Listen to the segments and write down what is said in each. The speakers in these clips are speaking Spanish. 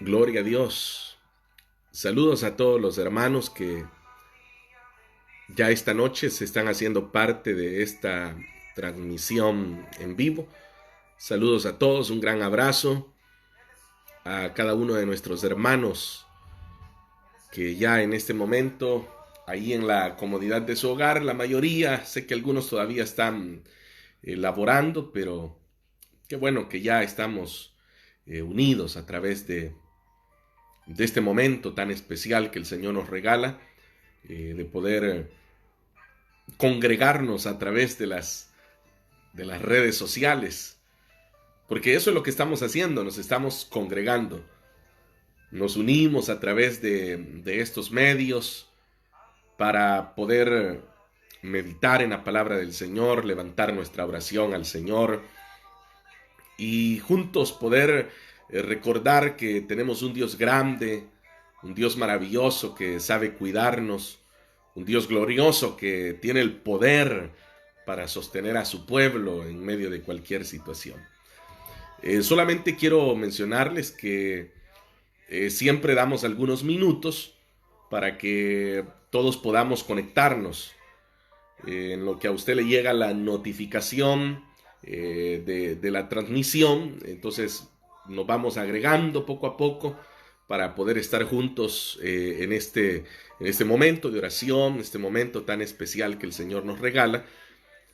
Gloria a Dios. Saludos a todos los hermanos que ya esta noche se están haciendo parte de esta transmisión en vivo. Saludos a todos, un gran abrazo a cada uno de nuestros hermanos que ya en este momento, ahí en la comodidad de su hogar, la mayoría, sé que algunos todavía están laborando, pero qué bueno que ya estamos unidos a través de este momento tan especial que el Señor nos regala, de poder congregarnos a través de las redes sociales, porque eso es lo que estamos haciendo, nos estamos congregando, nos unimos a través de estos medios para poder meditar en la palabra del Señor, levantar nuestra oración al Señor y juntos poder recordar que tenemos un Dios grande, un Dios maravilloso que sabe cuidarnos, un Dios glorioso que tiene el poder para sostener a su pueblo en medio de cualquier situación. Solamente quiero mencionarles que siempre damos algunos minutos para que todos podamos conectarnos. En lo que a usted le llega la notificación de la transmisión, entonces nos vamos agregando poco a poco para poder estar juntos en este momento de oración, este momento tan especial que el Señor nos regala,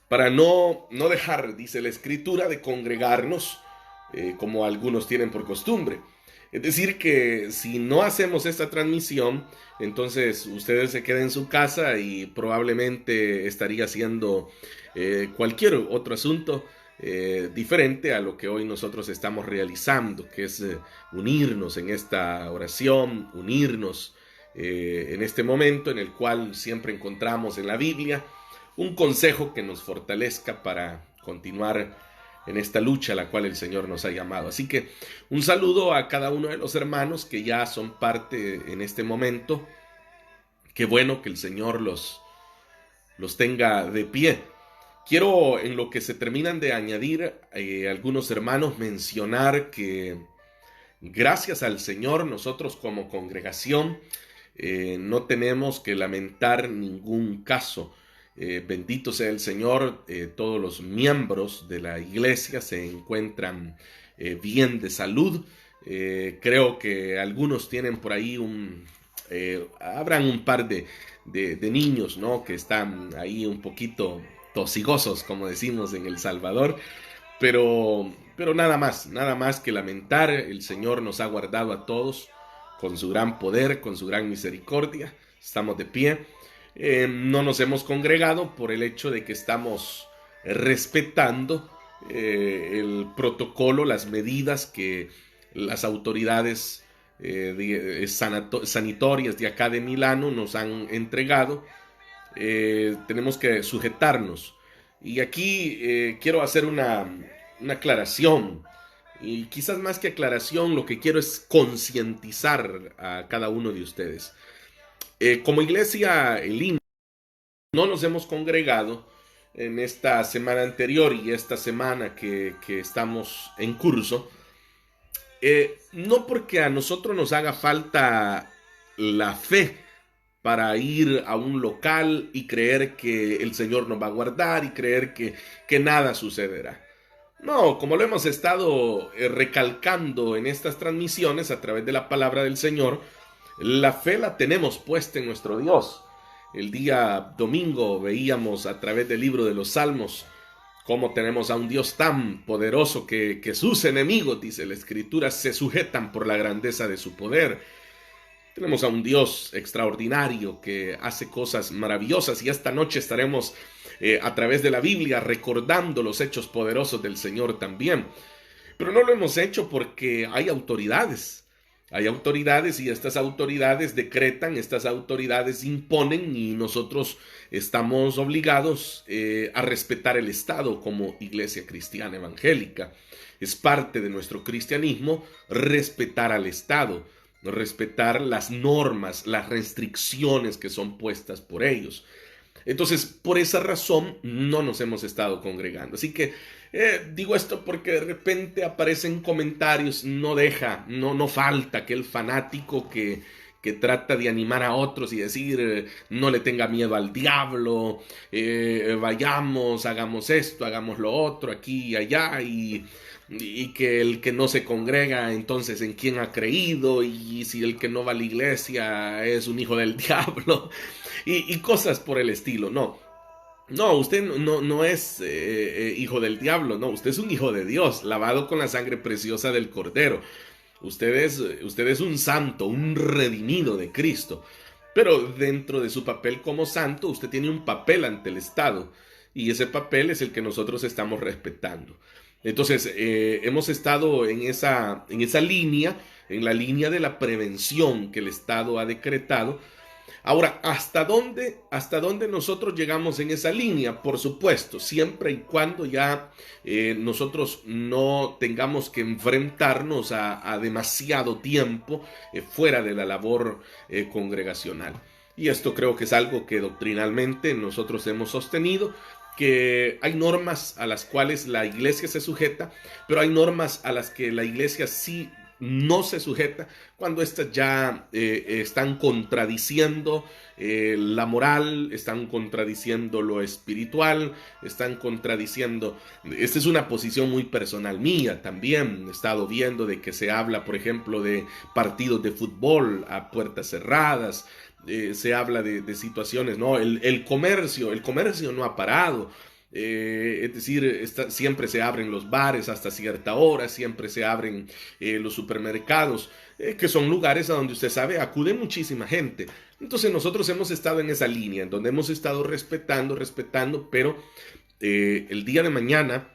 para no dejar, dice la Escritura, de congregarnos como algunos tienen por costumbre. Es decir, que si no hacemos esta transmisión, entonces ustedes se quedan en su casa y probablemente estaría haciendo cualquier otro asunto diferente a lo que hoy nosotros estamos realizando, que es unirnos en esta oración, unirnos en este momento en el cual siempre encontramos en la Biblia un consejo que nos fortalezca para continuar en esta lucha a la cual el Señor nos ha llamado. Así que un saludo a cada uno de los hermanos que ya son parte en este momento. Qué bueno que el Señor los tenga de pie. Quiero, en lo que se terminan de añadir algunos hermanos, mencionar que gracias al Señor nosotros como congregación no tenemos que lamentar ningún caso. Bendito sea el Señor, todos los miembros de la iglesia se encuentran bien de salud. Creo que algunos tienen por ahí habrán un par de niños, ¿no?, que están ahí un poquito tosigosos, como decimos en El Salvador, pero nada más que lamentar. El Señor nos ha guardado a todos con su gran poder, con su gran misericordia. Estamos de pie. No nos hemos congregado por el hecho de que estamos respetando el protocolo, las medidas que las autoridades sanatorias de acá de Milano nos han entregado. Tenemos que sujetarnos. Y aquí quiero hacer una aclaración. Y quizás más que aclaración, lo que quiero es concientizar a cada uno de ustedes. Como iglesia en línea, no nos hemos congregado en esta semana anterior y esta semana que estamos en curso. No porque a nosotros nos haga falta la fe para ir a un local y creer que el Señor nos va a guardar y creer que nada sucederá. No, como lo hemos estado recalcando en estas transmisiones a través de la palabra del Señor, la fe la tenemos puesta en nuestro Dios. El día domingo veíamos a través del libro de los Salmos cómo tenemos a un Dios tan poderoso que sus enemigos, dice la Escritura, se sujetan por la grandeza de su poder. Tenemos a un Dios extraordinario que hace cosas maravillosas, y esta noche estaremos a través de la Biblia recordando los hechos poderosos del Señor también. Pero no lo hemos hecho porque hay autoridades. Hay autoridades y estas autoridades decretan, estas autoridades imponen, y nosotros estamos obligados a respetar el Estado como iglesia cristiana evangélica. Es parte de nuestro cristianismo respetar al Estado, respetar las normas, las restricciones que son puestas por ellos. Entonces, por esa razón no nos hemos estado congregando. Así que digo esto porque de repente aparecen comentarios, no falta aquel fanático que trata de animar a otros y decir, no le tenga miedo al diablo, vayamos, hagamos esto, hagamos lo otro, aquí y allá, y que el que no se congrega, entonces en quién ha creído, y si el que no va a la iglesia es un hijo del diablo, y cosas por el estilo. No, usted no es hijo del diablo, no, usted es un hijo de Dios, lavado con la sangre preciosa del Cordero. Usted es un santo, un redimido de Cristo. Pero dentro de su papel como santo, usted tiene un papel ante el Estado, y ese papel es el que nosotros estamos respetando. Entonces, hemos estado en esa línea, en la línea de la prevención que el Estado ha decretado. Ahora, ¿hasta dónde nosotros llegamos en esa línea? Por supuesto, siempre y cuando ya nosotros no tengamos que enfrentarnos a demasiado tiempo fuera de la labor congregacional. Y esto creo que es algo que doctrinalmente nosotros hemos sostenido, que hay normas a las cuales la iglesia se sujeta, pero hay normas a las que la iglesia sí no se sujeta cuando éstas ya están contradiciendo la moral, están contradiciendo lo espiritual, están contradiciendo. Esta es una posición muy personal mía también. He estado viendo de que se habla, por ejemplo, de partidos de fútbol a puertas cerradas. Se habla de situaciones, ¿no? El comercio no ha parado. Es decir, siempre se abren los bares hasta cierta hora, siempre se abren los supermercados, que son lugares a donde usted sabe acude muchísima gente. Entonces nosotros hemos estado en esa línea, en donde hemos estado respetando, pero el día de mañana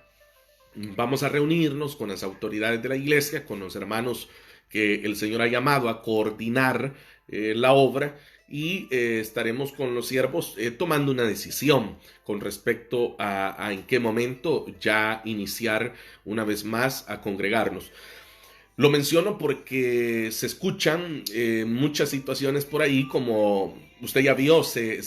vamos a reunirnos con las autoridades de la iglesia, con los hermanos que el Señor ha llamado a coordinar la obra, y estaremos con los siervos tomando una decisión con respecto a en qué momento ya iniciar una vez más a congregarnos. Lo menciono porque se escuchan muchas situaciones por ahí, como usted ya vio, se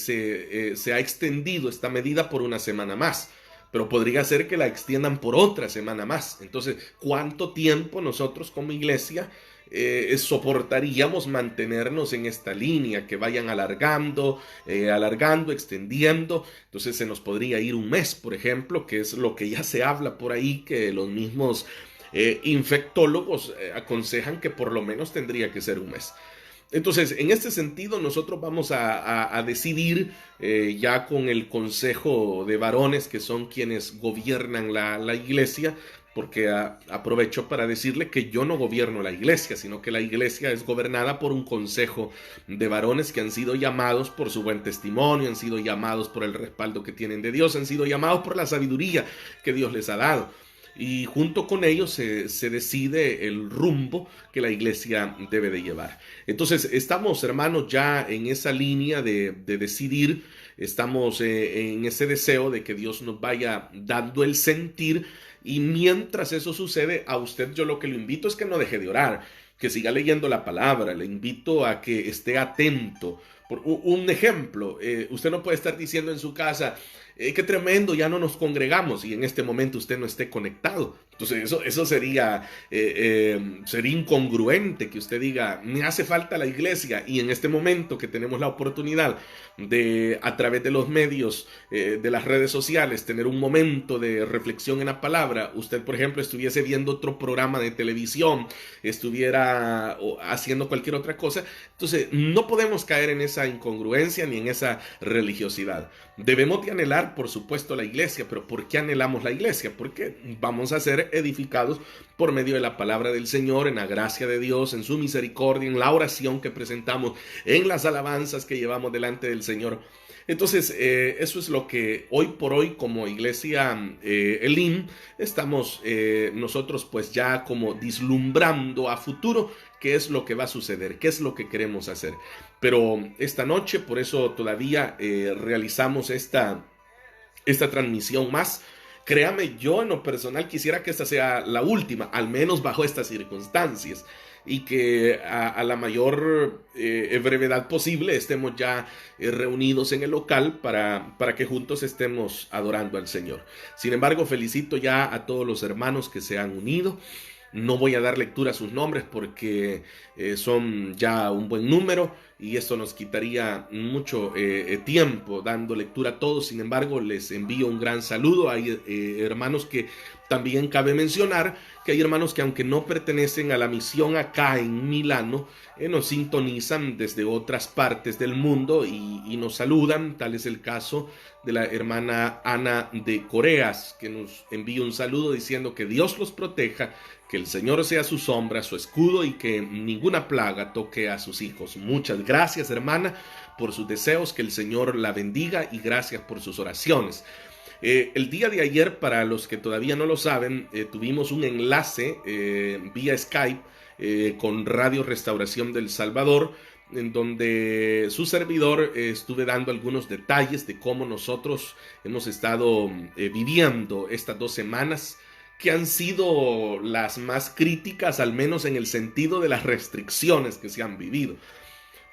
ha extendido esta medida por una semana más, pero podría ser que la extiendan por otra semana más. Entonces, ¿cuánto tiempo nosotros como iglesia soportaríamos mantenernos en esta línea, que vayan alargando, extendiendo? Entonces se nos podría ir un mes, por ejemplo, que es lo que ya se habla por ahí, que los mismos infectólogos aconsejan que por lo menos tendría que ser un mes. Entonces, en este sentido, nosotros vamos a decidir ya con el consejo de varones, que son quienes gobiernan la iglesia, porque aprovecho para decirle que yo no gobierno la iglesia, sino que la iglesia es gobernada por un consejo de varones que han sido llamados por su buen testimonio, han sido llamados por el respaldo que tienen de Dios, han sido llamados por la sabiduría que Dios les ha dado. Y junto con ellos se decide el rumbo que la iglesia debe de llevar. Entonces estamos, hermanos, ya en esa línea de decidir, estamos en ese deseo de que Dios nos vaya dando el sentir, y mientras eso sucede, a usted yo lo que le invito es que no deje de orar, que siga leyendo la palabra, le invito a que esté atento. Por un ejemplo, usted no puede estar diciendo en su casa, qué tremendo, ya no nos congregamos y en este momento usted no esté conectado. Entonces eso sería incongruente que usted diga, me hace falta la iglesia, y en este momento que tenemos la oportunidad de, a través de los medios, de las redes sociales, tener un momento de reflexión en la palabra, usted, por ejemplo, estuviese viendo otro programa de televisión, estuviera haciendo cualquier otra cosa. Entonces no podemos caer en esa incongruencia ni en esa religiosidad. Debemos de anhelar, por supuesto, la iglesia, pero ¿por qué anhelamos la iglesia? Porque vamos a ser edificados por medio de la palabra del Señor, en la gracia de Dios, en su misericordia, en la oración que presentamos, en las alabanzas que llevamos delante del Señor. Entonces, eso es lo que hoy por hoy como iglesia Elim estamos nosotros pues ya como vislumbrando a futuro qué es lo que va a suceder, qué es lo que queremos hacer. Pero esta noche, por eso todavía realizamos esta transmisión más. Créame, yo en lo personal quisiera que esta sea la última, al menos bajo estas circunstancias, y que a la mayor brevedad posible estemos ya reunidos en el local para que juntos estemos adorando al Señor. Sin embargo, felicito ya a todos los hermanos que se han unido. No voy a dar lectura a sus nombres porque son ya un buen número y esto nos quitaría mucho tiempo dando lectura a todos. Sin embargo, les envío un gran saludo. Hay hermanos que también cabe mencionar que hay hermanos que, aunque no pertenecen a la misión acá en Milano, nos sintonizan desde otras partes del mundo y nos saludan. Tal es el caso de la hermana Ana de Coreas, que nos envía un saludo diciendo que Dios los proteja, que el Señor sea su sombra, su escudo, y que ninguna plaga toque a sus hijos. Muchas gracias, hermana, por sus deseos, que el Señor la bendiga, y gracias por sus oraciones. El día de ayer, para los que todavía no lo saben, tuvimos un enlace vía Skype con Radio Restauración del Salvador, en donde su servidor estuve dando algunos detalles de cómo nosotros hemos estado viviendo estas 2 semanas, que han sido las más críticas, al menos en el sentido de las restricciones que se han vivido.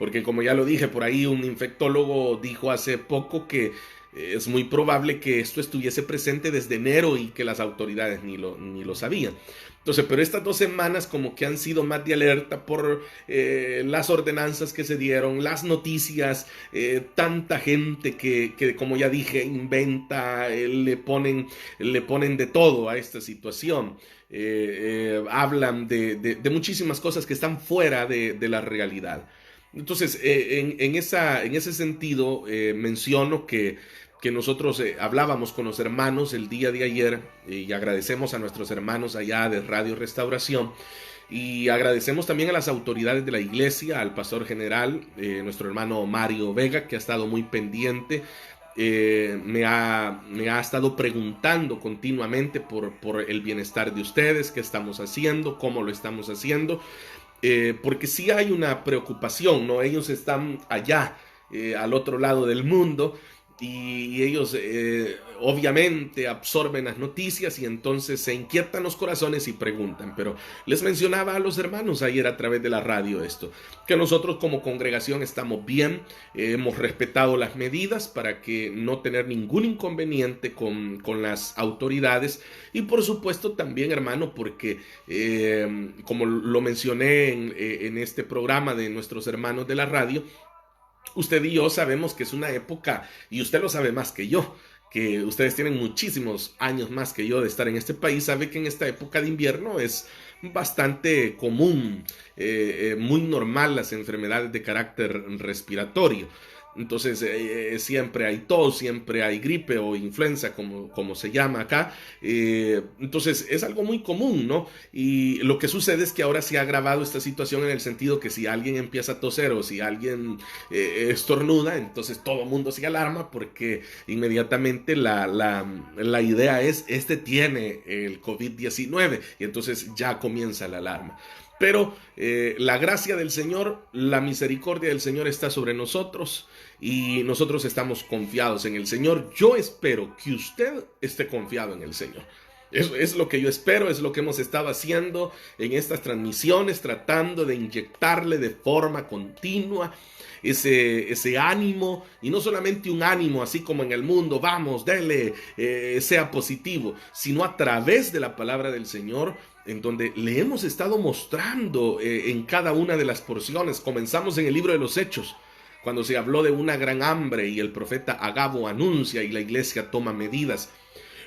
Porque, como ya lo dije, por ahí un infectólogo dijo hace poco que es muy probable que esto estuviese presente desde enero y que las autoridades ni lo sabían. Entonces, pero estas 2 semanas como que han sido más de alerta por las ordenanzas que se dieron, las noticias, tanta gente que como ya dije, inventa, le ponen de todo a esta situación. Hablan de muchísimas cosas que están fuera de la realidad. Entonces, en ese sentido, menciono que nosotros hablábamos con los hermanos el día de ayer, y agradecemos a nuestros hermanos allá de Radio Restauración, y agradecemos también a las autoridades de la iglesia, al pastor general, nuestro hermano Mario Vega, que ha estado muy pendiente. Me ha estado preguntando continuamente por el bienestar de ustedes, qué estamos haciendo, cómo lo estamos haciendo. Porque sí hay una preocupación, ¿no? Ellos están allá, al otro lado del mundo, y ellos obviamente absorben las noticias y entonces se inquietan los corazones y preguntan. Pero les mencionaba a los hermanos ayer a través de la radio esto, que nosotros como congregación estamos bien, hemos respetado las medidas para que no tener ningún inconveniente con las autoridades, y por supuesto también, hermano, porque como lo mencioné en este programa de nuestros hermanos de la radio, usted y yo sabemos que es una época, y usted lo sabe más que yo, que ustedes tienen muchísimos años más que yo de estar en este país, sabe que en esta época de invierno es bastante común, muy normal, las enfermedades de carácter respiratorio. Entonces siempre hay tos, siempre hay gripe o influenza, como se llama acá. Entonces es algo muy común, ¿no? Y lo que sucede es que ahora se ha agravado esta situación en el sentido que si alguien empieza a toser o si alguien estornuda, entonces todo el mundo se alarma, porque inmediatamente la idea es, este tiene el COVID-19, y entonces ya comienza la alarma. Pero la gracia del Señor, la misericordia del Señor está sobre nosotros, y nosotros estamos confiados en el Señor. Yo espero que usted esté confiado en el Señor. Eso es lo que yo espero, es lo que hemos estado haciendo en estas transmisiones, tratando de inyectarle de forma continua ese ánimo, y no solamente un ánimo así como en el mundo, vamos, dele, sea positivo, sino a través de la palabra del Señor, en donde le hemos estado mostrando en cada una de las porciones. Comenzamos en el libro de los Hechos, cuando se habló de una gran hambre y el profeta Agabo anuncia y la iglesia toma medidas.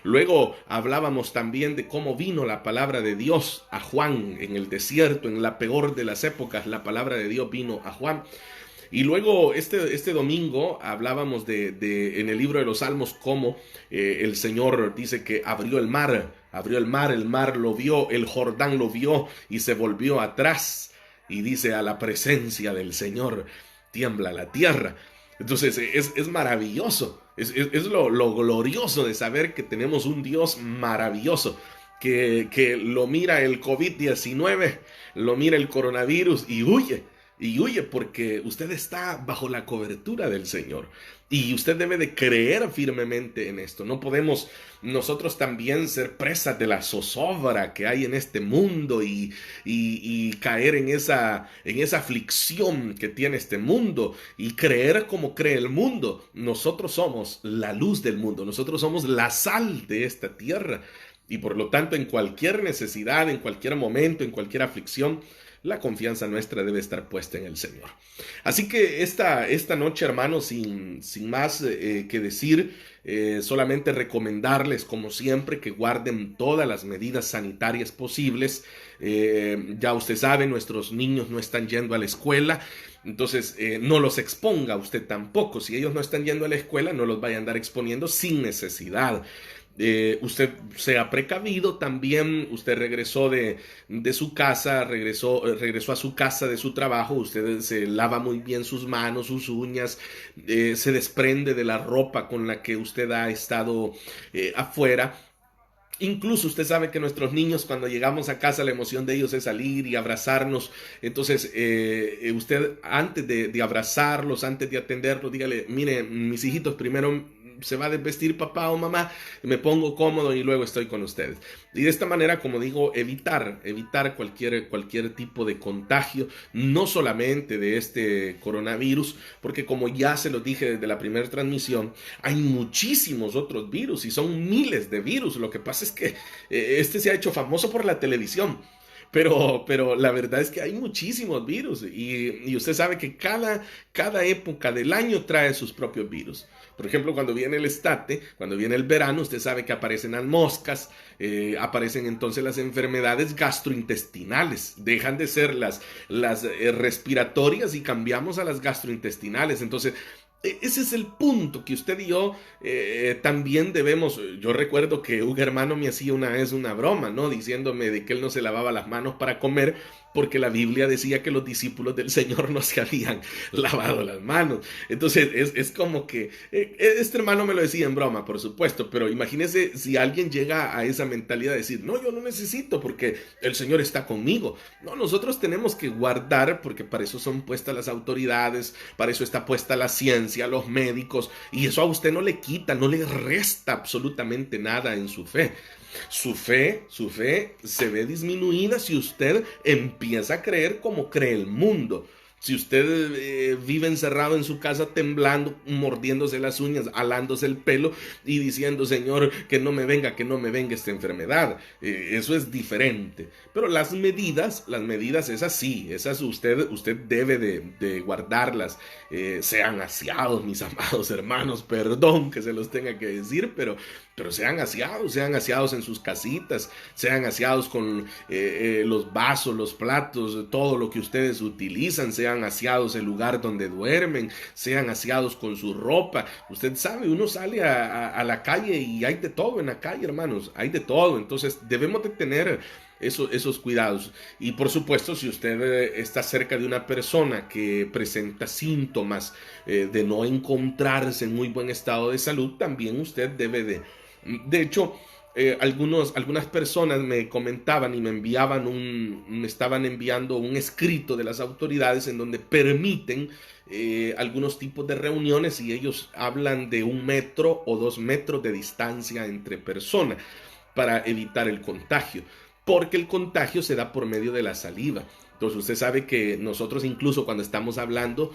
Luego hablábamos también de cómo vino la palabra de Dios a Juan en el desierto, en la peor de las épocas, la palabra de Dios vino a Juan. Y luego este domingo hablábamos en el libro de los Salmos cómo el Señor dice que abrió el mar lo vio, el Jordán lo vio y se volvió atrás. Y dice, a la presencia del Señor tiembla la tierra. Entonces es maravilloso, es lo glorioso de saber que tenemos un Dios maravilloso, que lo mira el COVID-19, lo mira el coronavirus y huye porque usted está bajo la cobertura del Señor. Y usted debe de creer firmemente en esto. No podemos nosotros también ser presas de la zozobra que hay en este mundo y caer en esa aflicción que tiene este mundo y creer como cree el mundo. Nosotros somos la luz del mundo. Nosotros somos la sal de esta tierra. Y por lo tanto, en cualquier necesidad, en cualquier momento, en cualquier aflicción, la confianza nuestra debe estar puesta en el Señor. Así que esta noche, hermanos, sin más que decir, solamente recomendarles, como siempre, que guarden todas las medidas sanitarias posibles. Ya usted sabe, nuestros niños no están yendo a la escuela. Entonces, no los exponga usted tampoco. Si ellos no están yendo a la escuela, no los vaya a andar exponiendo sin necesidad. Usted sea precavido también. Usted regresó de su casa, regresó a su casa de su trabajo. Usted se lava muy bien sus manos, sus uñas, se desprende de la ropa con la que usted ha estado afuera. Incluso usted sabe que nuestros niños, cuando llegamos a casa, la emoción de ellos es salir y abrazarnos. Entonces usted, antes de abrazarlos, antes de atenderlos, dígale, mire, mis hijitos, primero se va a desvestir papá o mamá, me pongo cómodo y luego estoy con ustedes. Y de esta manera, como digo, evitar cualquier tipo de contagio, no solamente de este coronavirus, porque como ya se lo dije desde la primera transmisión, hay muchísimos otros virus y son miles de virus. Lo que pasa es que este se ha hecho famoso por la televisión. Pero la verdad es que hay muchísimos virus y usted sabe que cada época del año trae sus propios virus. Por ejemplo, cuando viene el estate, cuando viene el verano, usted sabe que aparecen las moscas, aparecen entonces las enfermedades gastrointestinales. Dejan de ser las respiratorias y cambiamos a las gastrointestinales. Entonces, ese es el punto que usted y yo también debemos. Yo recuerdo que un hermano me hacía una vez una broma, ¿no? Diciéndome de que él no se lavaba las manos para comer porque la Biblia decía que los discípulos del Señor no se habían lavado las manos. Entonces es como que este hermano me lo decía en broma, por supuesto, pero imagínese si alguien llega a esa mentalidad de decir, no, yo no necesito porque el Señor está conmigo. No, nosotros tenemos que guardar, porque para eso son puestas las autoridades, para eso está puesta la ciencia, los médicos, y eso a usted no le quita, no le resta absolutamente nada en su fe. Su fe se ve disminuida si usted empieza a creer como cree el mundo. Si usted vive encerrado en su casa temblando, mordiéndose las uñas, alándose el pelo y diciendo, Señor, que no me venga esta enfermedad. Eso es diferente. Pero las medidas esas sí, esas usted debe de guardarlas. Sean aseados, mis amados hermanos, perdón que se los tenga que decir, pero sean aseados en sus casitas, sean aseados con los vasos, los platos, todo lo que ustedes utilizan, sean aseados el lugar donde duermen, sean aseados con su ropa. Usted sabe, uno sale a la calle y hay de todo en la calle, hermanos, hay de todo. Entonces debemos de tener esos cuidados. Y por supuesto, si usted está cerca de una persona que presenta síntomas de no encontrarse en muy buen estado de salud, también usted debe de hecho, algunas personas me comentaban y me estaban enviando un escrito de las autoridades en donde permiten algunos tipos de reuniones y ellos hablan de 1 metro o 2 metros de distancia entre personas. para evitar el contagio, porque el contagio se da por medio de la saliva. Entonces usted sabe que nosotros incluso cuando estamos hablando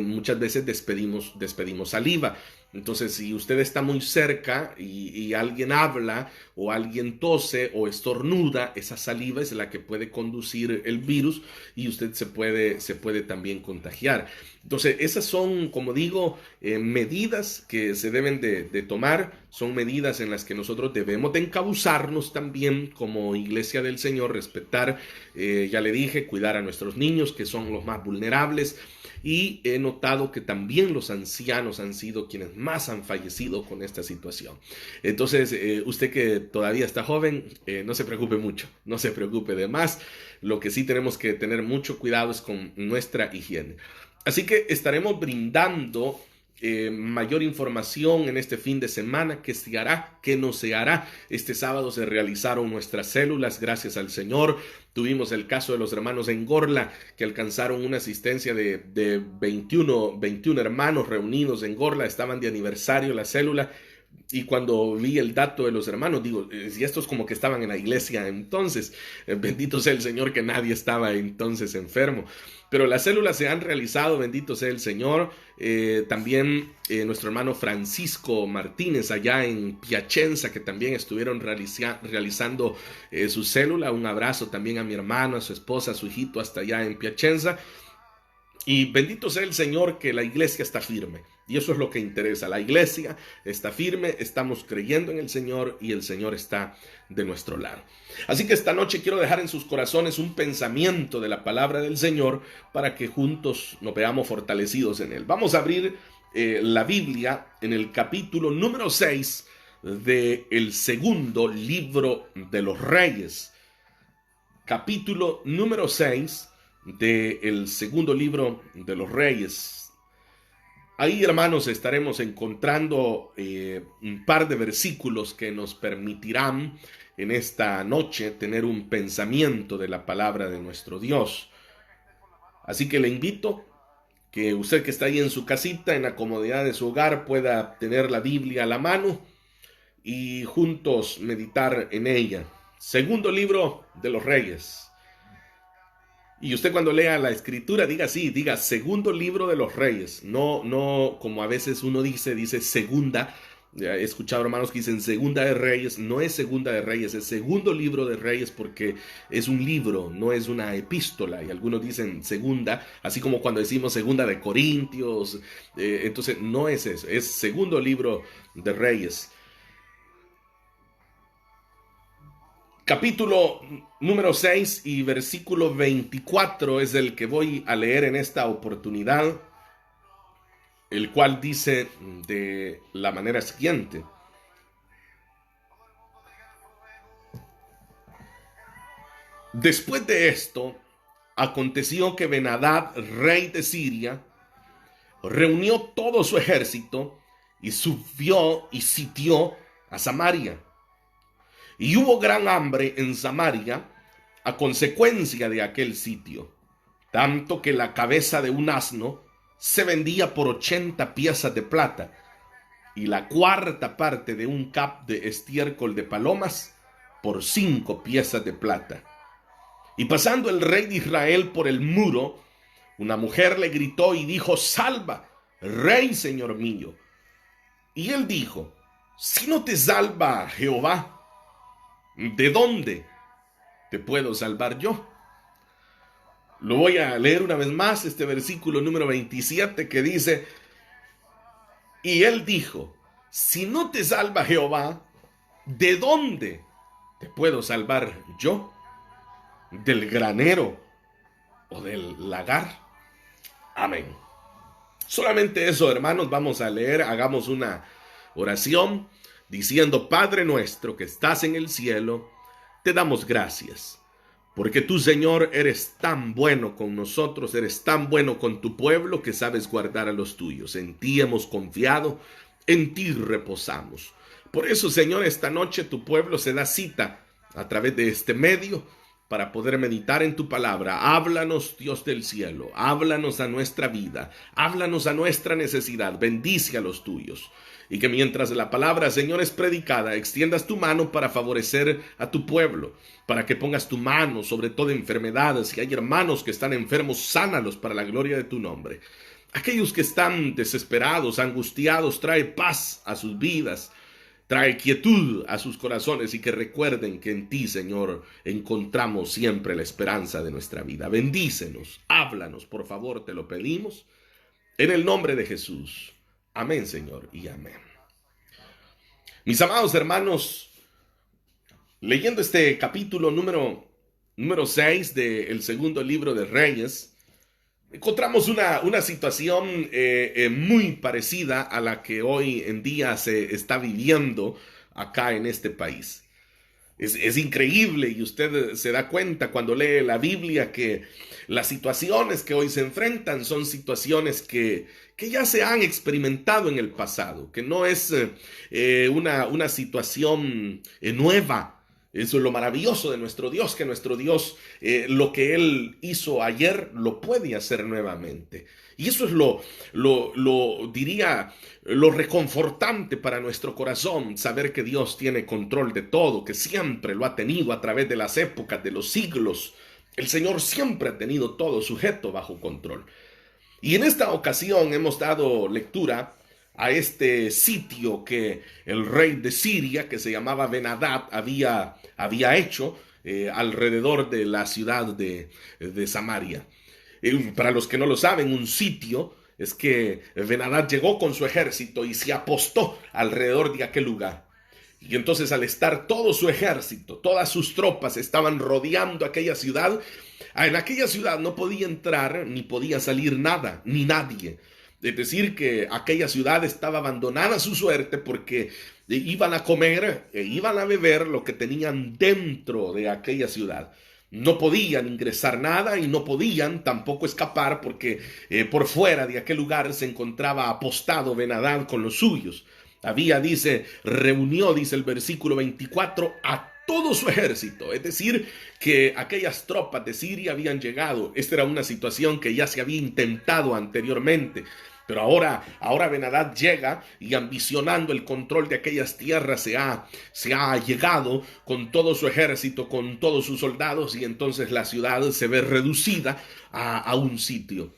muchas veces despedimos saliva. Entonces si usted está muy cerca y alguien habla o alguien tose o estornuda, esa saliva es la que puede conducir el virus y usted se puede también contagiar. Entonces esas son, como digo, medidas que se deben de tomar, son medidas en las que nosotros debemos de encauzarnos también como iglesia del Señor, respetar, ya le dije, cuidar a nuestros niños que son los más vulnerables. Y he notado que también los ancianos han sido quienes más han fallecido con esta situación. Entonces, usted que todavía está joven, no se preocupe mucho, no se preocupe de más. Lo que sí tenemos que tener mucho cuidado es con nuestra higiene. Así que estaremos brindando mayor información en este fin de semana, qué se hará, qué no se hará. Este sábado se realizaron nuestras células, gracias al Señor. Tuvimos el caso de los hermanos en Gorla, que alcanzaron una asistencia de 21 hermanos reunidos en Gorla, estaban de aniversario la célula. Y cuando vi el dato de los hermanos, digo, y estos como que estaban en la iglesia entonces, bendito sea el Señor que nadie estaba entonces enfermo. Pero las células se han realizado, bendito sea el Señor. También nuestro hermano Francisco Martínez allá en Piacenza, que también estuvieron realizando su célula. Un abrazo también a mi hermano, a su esposa, a su hijito hasta allá en Piacenza. Y bendito sea el Señor que la iglesia está firme. Y eso es lo que interesa. La iglesia está firme, estamos creyendo en el Señor y el Señor está de nuestro lado. Así que esta noche quiero dejar en sus corazones un pensamiento de la palabra del Señor para que juntos nos veamos fortalecidos en él. Vamos a abrir la Biblia en el capítulo número 6 del segundo libro de los Reyes. Capítulo número 6 del segundo libro de los Reyes. Ahí, hermanos, estaremos encontrando un par de versículos que nos permitirán en esta noche tener un pensamiento de la palabra de nuestro Dios. Así que le invito que usted que está ahí en su casita, en la comodidad de su hogar, pueda tener la Biblia a la mano y juntos meditar en ella. Segundo libro de los Reyes. Y usted cuando lea la escritura diga así, diga segundo libro de los Reyes, no como a veces uno dice segunda. He escuchado hermanos que dicen segunda de Reyes. No es segunda de Reyes, es segundo libro de Reyes porque es un libro, no es una epístola. Y algunos dicen segunda, así como cuando decimos segunda de Corintios. Entonces no es eso, es segundo libro de Reyes. Capítulo número 6 y versículo 24 es el que voy a leer en esta oportunidad, el cual dice de la manera siguiente. Después de esto, aconteció que Ben-Hadad, rey de Siria, reunió todo su ejército y subió y sitió a Samaria. Y hubo gran hambre en Samaria a consecuencia de aquel sitio, tanto que la cabeza de un asno se vendía por 80 piezas de plata, y la cuarta parte de un cap de estiércol de palomas por 5 piezas de plata. Y pasando el rey de Israel por el muro, una mujer le gritó y dijo: «Salva, rey, señor mío». Y él dijo: «Si no te salva Jehová, ¿de dónde te puedo salvar yo?». Lo voy a leer una vez más, este versículo número 27 que dice: «Y él dijo: si no te salva Jehová, ¿de dónde te puedo salvar yo? ¿Del granero o del lagar?». Amén. Solamente eso, hermanos, vamos a leer, hagamos una oración diciendo: Padre nuestro que estás en el cielo, te damos gracias, porque tú, Señor, eres tan bueno con nosotros, eres tan bueno con tu pueblo que sabes guardar a los tuyos. En ti hemos confiado, en ti reposamos. Por eso, Señor, esta noche tu pueblo se da cita a través de este medio para poder meditar en tu palabra. Háblanos, Dios del cielo, háblanos a nuestra vida, háblanos a nuestra necesidad, bendice a los tuyos. Y que mientras la palabra, Señor, es predicada, extiendas tu mano para favorecer a tu pueblo, para que pongas tu mano sobre toda enfermedad. Si hay hermanos que están enfermos, sánalos para la gloria de tu nombre. Aquellos que están desesperados, angustiados, trae paz a sus vidas, trae quietud a sus corazones, y que recuerden que en ti, Señor, encontramos siempre la esperanza de nuestra vida. Bendícenos, háblanos, por favor, te lo pedimos, en el nombre de Jesús. Amén, Señor, y amén. Mis amados hermanos, leyendo este capítulo número 6 del segundo libro de Reyes, encontramos una situación muy parecida a la que hoy en día se está viviendo acá en este país. Es increíble, y usted se da cuenta cuando lee la Biblia que las situaciones que hoy se enfrentan son situaciones que ya se han experimentado en el pasado, que no es una situación nueva. Eso es lo maravilloso de nuestro Dios, que nuestro Dios lo que Él hizo ayer lo puede hacer nuevamente. Y eso es lo reconfortante para nuestro corazón, saber que Dios tiene control de todo, que siempre lo ha tenido a través de las épocas, de los siglos. El Señor siempre ha tenido todo sujeto bajo control. Y en esta ocasión hemos dado lectura a este sitio que el rey de Siria, que se llamaba Ben-Hadad, había hecho alrededor de la ciudad de Samaria. Para los que no lo saben, un sitio es que Ben-Hadad llegó con su ejército y se apostó alrededor de aquel lugar. Y entonces, al estar todo su ejército, todas sus tropas estaban rodeando aquella ciudad, en aquella ciudad no podía entrar ni podía salir nada, ni nadie. Es decir, que aquella ciudad estaba abandonada a su suerte, porque iban a comer e iban a beber lo que tenían dentro de aquella ciudad. No podían ingresar nada y no podían tampoco escapar, porque por fuera de aquel lugar se encontraba apostado Ben-Hadad con los suyos. Reunió, dice el versículo 24, a todo su ejército. Es decir, que aquellas tropas de Siria habían llegado. Esta era una situación que ya se había intentado anteriormente. Pero ahora Ben-Hadad llega y, ambicionando el control de aquellas tierras, se ha llegado con todo su ejército, con todos sus soldados, y entonces la ciudad se ve reducida a un sitio.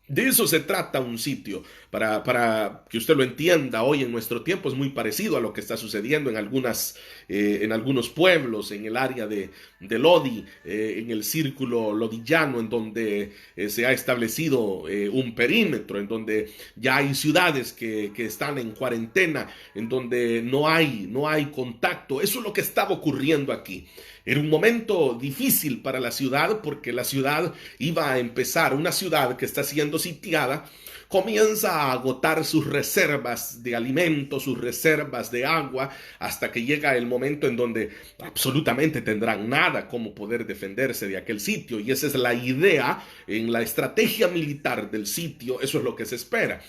De eso se trata un sitio. Para que usted lo entienda, hoy en nuestro tiempo es muy parecido a lo que está sucediendo en algunos pueblos, en el área de Lodi, en el círculo lodillano, en donde se ha establecido un perímetro, en donde ya hay ciudades que están en cuarentena, en donde no hay contacto. Eso es lo que estaba ocurriendo aquí. Era un momento difícil para la ciudad, porque la ciudad iba a empezar, una ciudad que está siendo sitiada, comienza a agotar sus reservas de alimentos, sus reservas de agua, hasta que llega el momento en donde absolutamente tendrán nada como poder defenderse de aquel sitio. Y esa es la idea en la estrategia militar del sitio. Eso es lo que se espera.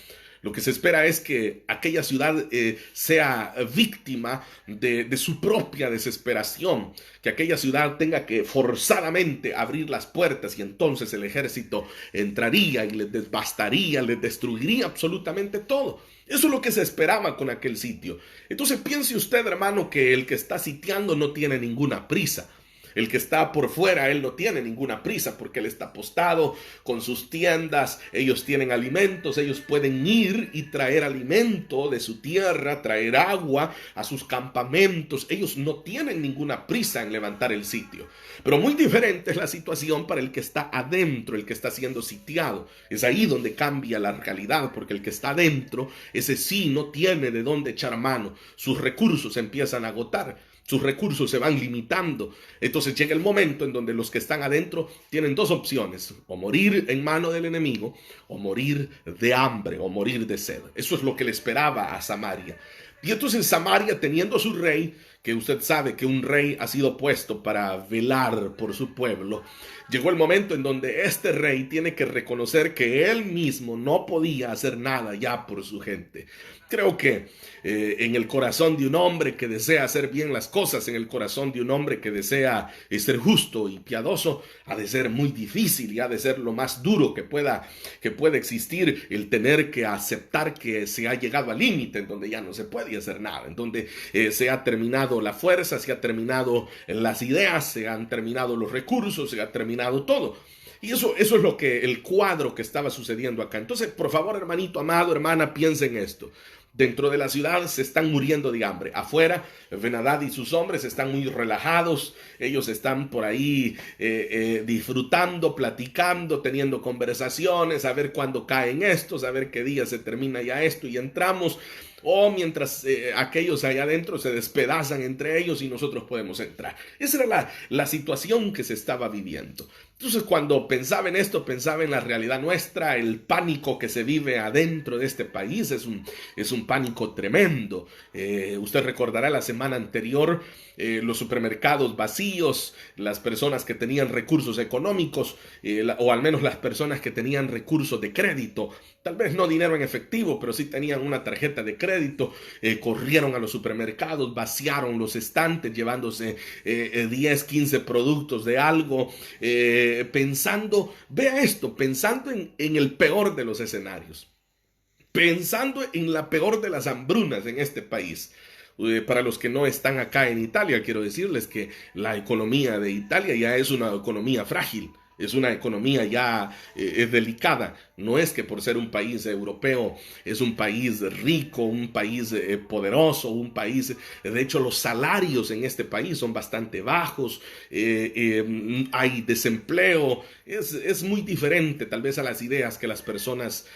Lo que se espera es que aquella ciudad sea víctima de su propia desesperación, que aquella ciudad tenga que forzadamente abrir las puertas, y entonces el ejército entraría y les devastaría, les destruiría absolutamente todo. Eso es lo que se esperaba con aquel sitio. Entonces piense usted, hermano, que el que está sitiando no tiene ninguna prisa. El que está por fuera, él no tiene ninguna prisa, porque él está apostado con sus tiendas. Ellos tienen alimentos, ellos pueden ir y traer alimento de su tierra, traer agua a sus campamentos. Ellos no tienen ninguna prisa en levantar el sitio. Pero muy diferente es la situación para el que está adentro, el que está siendo sitiado. Es ahí donde cambia la realidad, porque el que está adentro, ese sí no tiene de dónde echar mano. Sus recursos empiezan a agotar. Sus recursos se van limitando. Entonces llega el momento en donde los que están adentro tienen dos opciones: o morir en mano del enemigo, o morir de hambre, o morir de sed. Eso es lo que le esperaba a Samaria. Y entonces Samaria, teniendo a su rey, que usted sabe que un rey ha sido puesto para velar por su pueblo, Llegó el momento en donde este rey tiene que reconocer que él mismo no podía hacer nada ya por su gente. Creo que en el corazón de un hombre que desea hacer bien las cosas, en el corazón de un hombre que desea ser justo y piadoso, ha de ser muy difícil y ha de ser lo más duro que pueda existir, el tener que aceptar que se ha llegado al límite en donde ya no se puede hacer nada, en donde se ha terminado la fuerza, se ha terminado las ideas, se han terminado los recursos, se ha terminado todo. Y eso es lo que el cuadro que estaba sucediendo acá. Entonces, por favor, hermanito amado, hermana, piensa en esto. Dentro de la ciudad se están muriendo de hambre. Afuera, Ben-Hadad y sus hombres están muy relajados. Ellos están por ahí disfrutando, platicando, teniendo conversaciones, a ver cuándo caen estos, a ver qué día se termina ya esto y entramos. O mientras aquellos allá adentro se despedazan entre ellos y nosotros podemos entrar. Esa era la situación que se estaba viviendo. Entonces, cuando pensaba en esto, pensaba en la realidad nuestra, el pánico que se vive adentro de este país es un pánico tremendo. Usted recordará la semana anterior los supermercados vacíos, las personas que tenían recursos económicos, o al menos las personas que tenían recursos de crédito, tal vez no dinero en efectivo, pero sí tenían una tarjeta de crédito, corrieron a los supermercados, vaciaron los estantes, llevándose 10, 15 productos de algo, pensando, vea esto, pensando en el peor de los escenarios, pensando en la peor de las hambrunas en este país. Para los que no están acá en Italia, quiero decirles que la economía de Italia ya es una economía frágil. Es una economía ya delicada. No es que por ser un país europeo es un país rico, un país poderoso, un país... De hecho, los salarios en este país son bastante bajos, hay desempleo. Es muy diferente tal vez a las ideas que las personas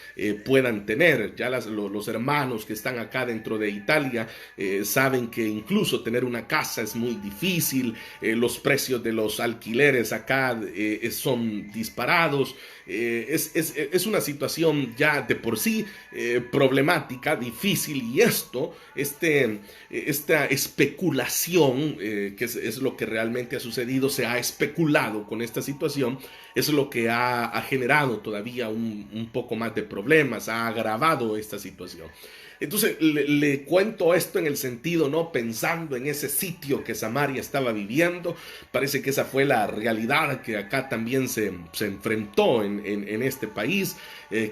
puedan tener. Ya los hermanos que están acá dentro de Italia saben que incluso tener una casa es muy difícil. Los precios de los alquileres acá son disparados. Es una situación ya de por sí problemática, difícil, y esta especulación, que es lo que realmente ha sucedido, se ha especulado con esta situación, es lo que ha generado todavía un poco más de problemas, ha agravado esta situación. Entonces le cuento esto en el sentido, ¿no? Pensando en ese sitio que Samaria estaba viviendo. Parece que esa fue la realidad que acá también se enfrentó en este país.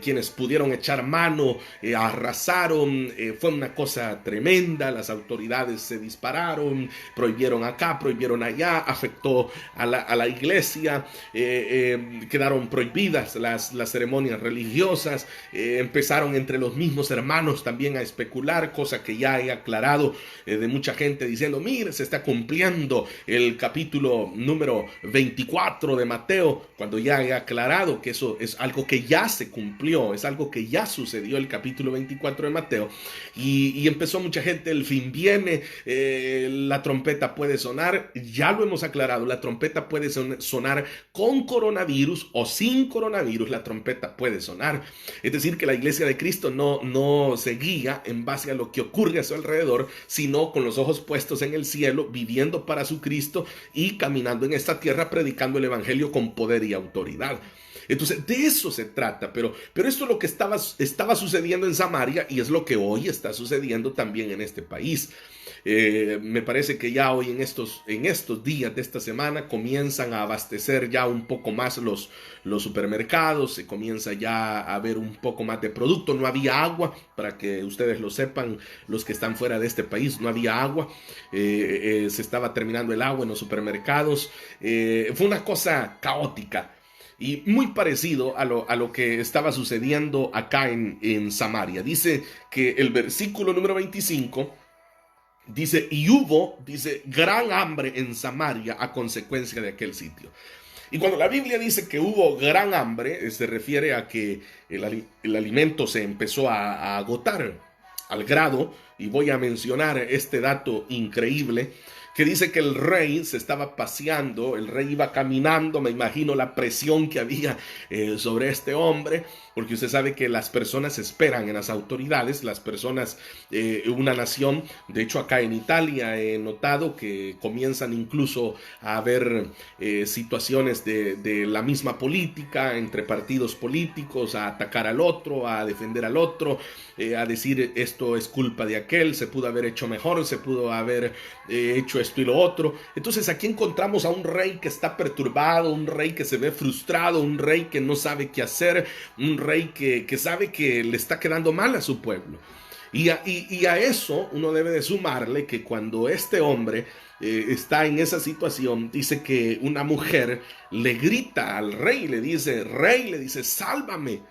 Quienes pudieron echar mano arrasaron. Fue una cosa tremenda. Las autoridades se dispararon, prohibieron acá, prohibieron allá, afectó a la iglesia. Quedaron prohibidas las ceremonias religiosas. Empezaron entre los mismos hermanos también a especular, cosa que ya he aclarado de mucha gente diciendo, mire, se está cumpliendo el capítulo número 24 de Mateo, cuando ya he aclarado que eso es algo que ya se cumplió, es algo que ya sucedió, el capítulo 24 de Mateo, y empezó mucha gente, el fin viene, la trompeta puede sonar, ya lo hemos aclarado, la trompeta puede sonar con coronavirus o sin coronavirus, la trompeta puede sonar, es decir, que la iglesia de Cristo no se guía en base a lo que ocurre a su alrededor, sino con los ojos puestos en el cielo, viviendo para su Cristo y caminando en esta tierra predicando el evangelio con poder y autoridad. Entonces de eso se trata, pero esto es lo que estaba sucediendo en Samaria y es lo que hoy está sucediendo también en este país. Me parece que ya hoy en estos días de esta semana comienzan a abastecer ya un poco más los supermercados, se comienza ya a ver un poco más de producto. No había agua, para que ustedes lo sepan, los que están fuera de este país, no había agua, se estaba terminando el agua en los supermercados, fue una cosa caótica. Y muy parecido a lo que estaba sucediendo acá en Samaria. Dice que el versículo número 25 dice, y hubo, dice, gran hambre en Samaria a consecuencia de aquel sitio. Y cuando la Biblia dice que hubo gran hambre, se refiere a que el alimento se empezó a agotar al grado, y voy a mencionar este dato increíble, que dice que el rey se estaba paseando, el rey iba caminando, me imagino la presión que había sobre este hombre, porque usted sabe que las personas esperan en las autoridades, las personas, una nación, de hecho acá en Italia he notado que comienzan incluso a haber situaciones de la misma política, entre partidos políticos, a atacar al otro, a defender al otro, a decir esto es culpa de aquel, se pudo haber hecho mejor, se pudo haber hecho esto y lo otro. Entonces aquí encontramos a un rey que está perturbado, un rey que se ve frustrado, un rey que no sabe qué hacer, un rey que sabe que le está quedando mal a su pueblo. Y a eso uno debe de sumarle que cuando este hombre está en esa situación, dice que una mujer le grita al rey, le dice, sálvame.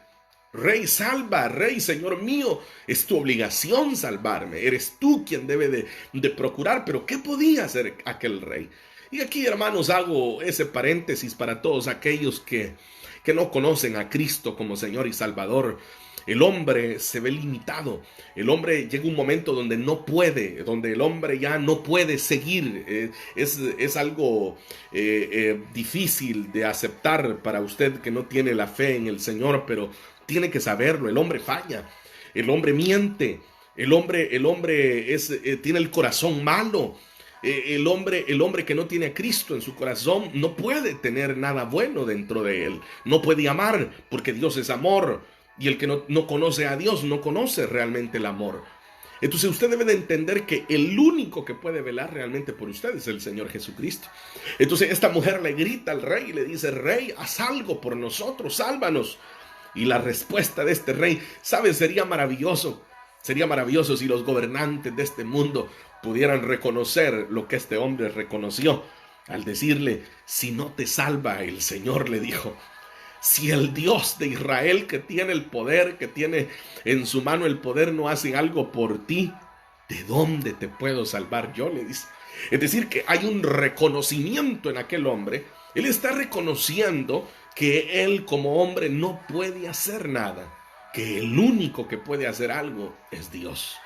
Rey, salva, rey, señor mío, es tu obligación salvarme, eres tú quien debe de procurar, pero ¿qué podía hacer aquel rey? Y aquí, hermanos, hago ese paréntesis para todos aquellos que no conocen a Cristo como Señor y Salvador. El hombre se ve limitado, el hombre llega un momento donde no puede, donde el hombre ya no puede seguir, es algo difícil de aceptar para usted que no tiene la fe en el Señor, pero tiene que saberlo, el hombre falla, el hombre miente, el hombre tiene el corazón malo. El hombre que no tiene a Cristo en su corazón no puede tener nada bueno dentro de él, no puede amar porque Dios es amor. Y el que no conoce a Dios no conoce realmente el amor. Entonces usted debe de entender que el único que puede velar realmente por usted es el Señor Jesucristo. Entonces esta mujer le grita al rey y le dice, rey, haz algo por nosotros, sálvanos. Y la respuesta de este rey, ¿sabe? Sería maravilloso si los gobernantes de este mundo pudieran reconocer lo que este hombre reconoció. Al decirle, si no te salva el Señor, le dijo, si el Dios de Israel que tiene el poder, que tiene en su mano el poder, no hace algo por ti, ¿de dónde te puedo salvar yo?, le dice. Es decir, que hay un reconocimiento en aquel hombre. Él está reconociendo que él como hombre no puede hacer nada, que el único que puede hacer algo es Dios.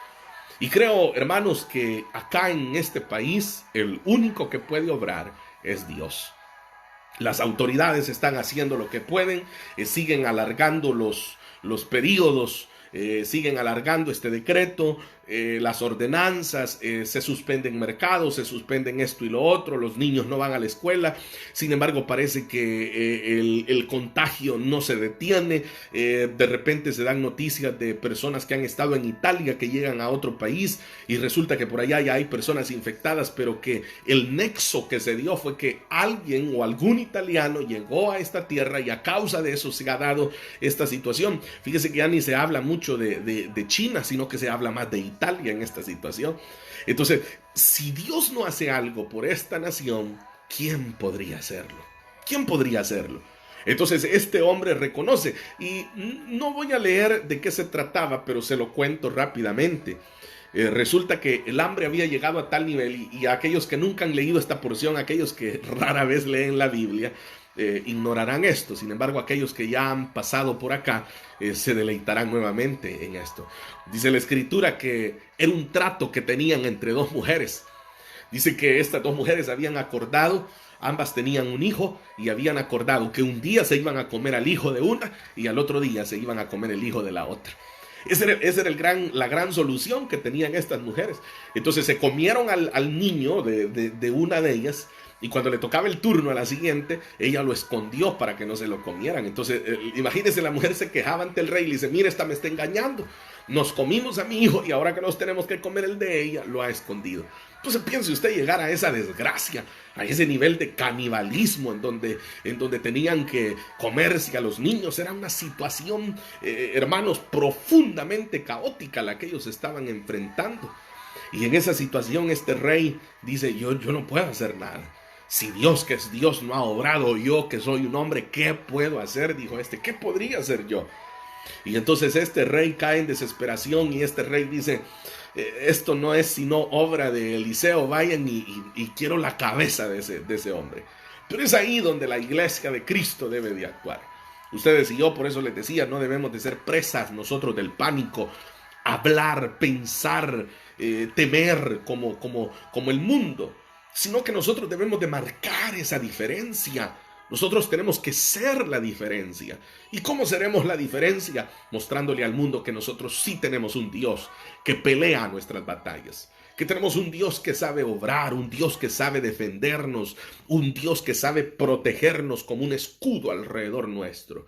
Y creo, hermanos, que acá en este país el único que puede obrar es Dios. Las autoridades están haciendo lo que pueden, siguen alargando los periodos, siguen alargando este decreto, las ordenanzas, se suspenden mercados, se suspenden esto y lo otro, los niños no van a la escuela. Sin embargo, parece que el contagio no se detiene. De repente se dan noticias de personas que han estado en Italia que llegan a otro país y resulta que por allá ya hay personas infectadas, pero que el nexo que se dio fue que alguien o algún italiano llegó a esta tierra y a causa de eso se ha dado esta situación. Fíjese que ya ni se habla mucho de China, sino que se habla más de Italia en esta situación. Entonces, si Dios no hace algo por esta nación, ¿quién podría hacerlo? ¿Quién podría hacerlo? Entonces este hombre reconoce, y no voy a leer de qué se trataba, pero se lo cuento rápidamente. Resulta que el hambre había llegado a tal nivel, y aquellos que nunca han leído esta porción, aquellos que rara vez leen la Biblia, ignorarán esto. Sin embargo, aquellos que ya han pasado por acá se deleitarán nuevamente en esto. Dice la escritura que era un trato que tenían entre dos mujeres. Dice que estas dos mujeres habían acordado, ambas tenían un hijo y habían acordado que un día se iban a comer al hijo de una y al otro día se iban a comer el hijo de la otra. Esa era la gran solución que tenían estas mujeres. Entonces se comieron al niño de una de ellas, y cuando le tocaba el turno a la siguiente, ella lo escondió para que no se lo comieran. Entonces, imagínense, la mujer se quejaba ante el rey y le dice, mira, esta me está engañando. Nos comimos a mi hijo y ahora que nos tenemos que comer el de ella, lo ha escondido. Entonces piense usted llegar a esa desgracia, a ese nivel de canibalismo en donde tenían que comerse a los niños. Era una situación, hermanos, profundamente caótica la que ellos estaban enfrentando. Y en esa situación este rey dice, yo no puedo hacer nada. Si Dios, que es Dios, no ha obrado, yo que soy un hombre, ¿qué puedo hacer? Dijo ¿qué podría hacer yo? Y entonces este rey cae en desesperación y este rey dice, esto no es sino obra de Eliseo, vayan y quiero la cabeza de ese hombre. Pero es ahí donde la iglesia de Cristo debe de actuar. Ustedes y yo, por eso les decía, no debemos de ser presas nosotros del pánico, hablar, pensar, temer como el mundo. sino que nosotros debemos de marcar esa diferencia. Nosotros tenemos que ser la diferencia. ¿Y cómo seremos la diferencia? Mostrándole al mundo que nosotros sí tenemos un Dios que pelea nuestras batallas, que tenemos un Dios que sabe obrar, un Dios que sabe defendernos, un Dios que sabe protegernos como un escudo alrededor nuestro.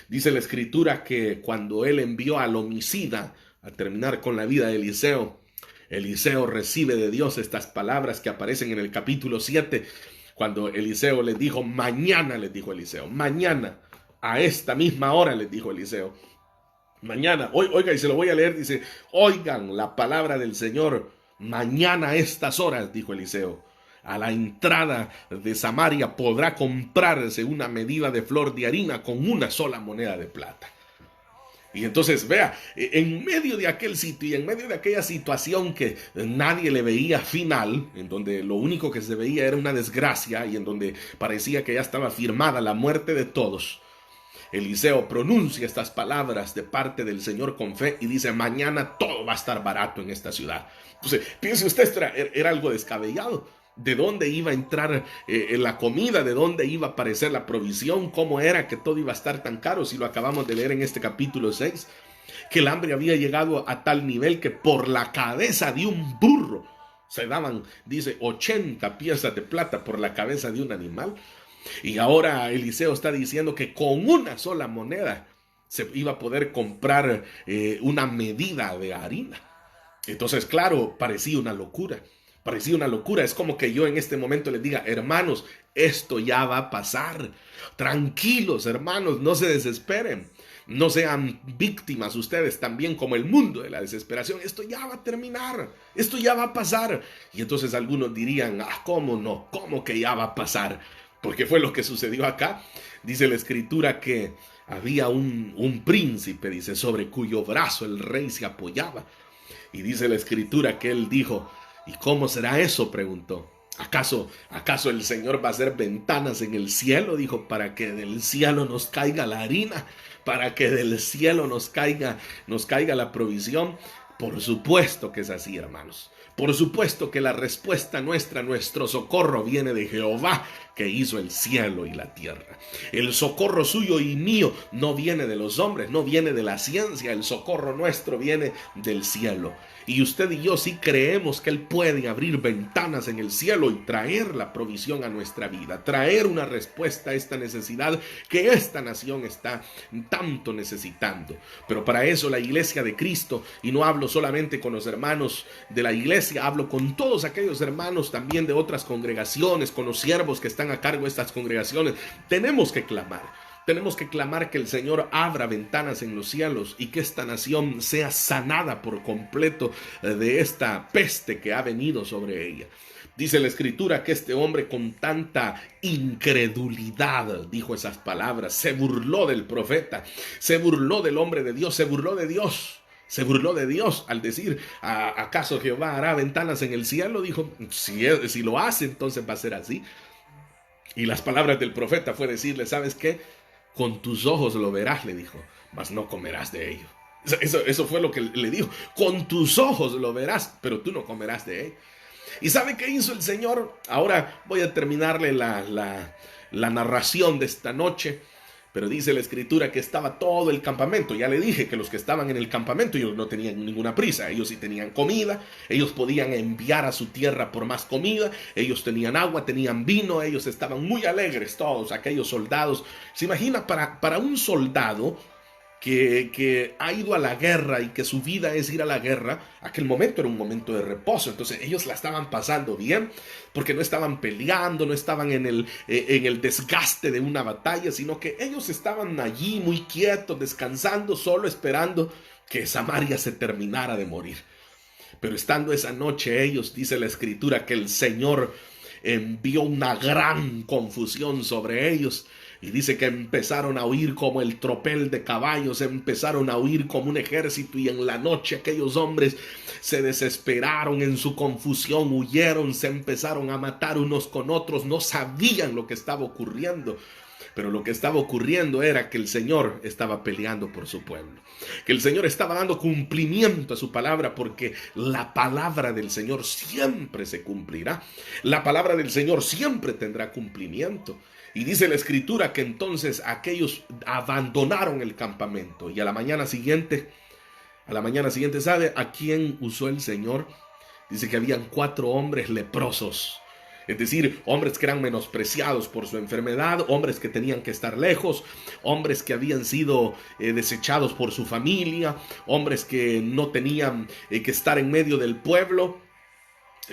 Dice la Escritura que cuando él envió al homicida a terminar con la vida de Eliseo, Eliseo recibe de Dios estas palabras que aparecen en el capítulo 7, cuando Eliseo les dijo, mañana, les dijo Eliseo, mañana, a esta misma hora, les dijo Eliseo, mañana, oiga, y se lo voy a leer, dice, oigan la palabra del Señor, mañana a estas horas, dijo Eliseo, a la entrada de Samaria podrá comprarse una medida de flor de harina con una sola moneda de plata. Y entonces, vea, en medio de aquel sitio y en medio de aquella situación que nadie le veía final, en donde lo único que se veía era una desgracia y en donde parecía que ya estaba firmada la muerte de todos, Eliseo pronuncia estas palabras de parte del Señor con fe y dice, mañana todo va a estar barato en esta ciudad. Entonces, piense usted, esto era algo descabellado. ¿De dónde iba a entrar la comida? ¿De dónde iba a aparecer la provisión? ¿Cómo era que todo iba a estar tan caro? Si lo acabamos de leer en este capítulo 6, que el hambre había llegado a tal nivel que por la cabeza de un burro se daban, dice, 80 piezas de plata por la cabeza de un animal. Y ahora Eliseo está diciendo que con una sola moneda se iba a poder comprar una medida de harina. Entonces, claro, parecía una locura. Parecía una locura. Es como que yo en este momento les diga, hermanos, esto ya va a pasar. Tranquilos, hermanos, no se desesperen. No sean víctimas ustedes también como el mundo de la desesperación. Esto ya va a terminar. Esto ya va a pasar. Y entonces algunos dirían, ¿cómo no? ¿Cómo que ya va a pasar? Porque fue lo que sucedió acá. Dice la Escritura que había un príncipe, dice, sobre cuyo brazo el rey se apoyaba. Y dice la Escritura que él dijo, ¿y cómo será eso?, preguntó. ¿Acaso el Señor va a hacer ventanas en el cielo? Dijo, para que del cielo nos caiga la harina, para que del cielo nos caiga la provisión. Por supuesto que es así, hermanos. Por supuesto que la respuesta nuestra, nuestro socorro viene de Jehová, que hizo el cielo y la tierra. El socorro suyo y mío no viene de los hombres, no viene de la ciencia. El socorro nuestro viene del cielo. Y usted y yo sí creemos que Él puede abrir ventanas en el cielo y traer la provisión a nuestra vida, traer una respuesta a esta necesidad que esta nación está tanto necesitando. Pero para eso la iglesia de Cristo, y no hablo solamente con los hermanos de la iglesia, hablo con todos aquellos hermanos también de otras congregaciones, con los siervos que están a cargo de estas congregaciones, tenemos que clamar. Tenemos que clamar que el Señor abra ventanas en los cielos y que esta nación sea sanada por completo de esta peste que ha venido sobre ella. Dice la Escritura que este hombre con tanta incredulidad dijo esas palabras, se burló del profeta, se burló del hombre de Dios, se burló de Dios. Se burló de Dios al decir, ¿acaso Jehová hará ventanas en el cielo? Dijo, si lo hace, entonces va a ser así. Y las palabras del profeta fue decirle, ¿sabes qué? Con tus ojos lo verás, le dijo, mas no comerás de ello. Eso fue lo que le dijo. Con tus ojos lo verás, pero tú no comerás de ello. ¿Y sabe qué hizo el Señor? Ahora voy a terminarle la narración de esta noche. Pero dice la Escritura que estaba todo el campamento. Ya le dije que los que estaban en el campamento, ellos no tenían ninguna prisa. Ellos sí tenían comida. Ellos podían enviar a su tierra por más comida. Ellos tenían agua, tenían vino. Ellos estaban muy alegres todos, aquellos soldados. ¿Se imagina para un soldado que ha ido a la guerra y que su vida es ir a la guerra? Aquel momento era un momento de reposo. Entonces ellos la estaban pasando bien porque no estaban peleando, no estaban en el desgaste de una batalla, sino que ellos estaban allí muy quietos, descansando, solo esperando que Samaria se terminara de morir. Pero estando esa noche ellos, dice la Escritura, que el Señor envió una gran confusión sobre ellos. Y dice que empezaron a huir como el tropel de caballos, empezaron a huir como un ejército, y en la noche aquellos hombres se desesperaron en su confusión, huyeron, se empezaron a matar unos con otros, no sabían lo que estaba ocurriendo. pero lo que estaba ocurriendo era que el Señor estaba peleando por su pueblo, que el Señor estaba dando cumplimiento a su palabra, porque la palabra del Señor siempre se cumplirá, la palabra del Señor siempre tendrá cumplimiento. Y dice la Escritura que entonces aquellos abandonaron el campamento, y a la mañana siguiente, ¿sabe a quién usó el Señor? Dice que habían 4 hombres leprosos. Es decir, hombres que eran menospreciados por su enfermedad, hombres que tenían que estar lejos, hombres que habían sido desechados por su familia, hombres que no tenían que estar en medio del pueblo.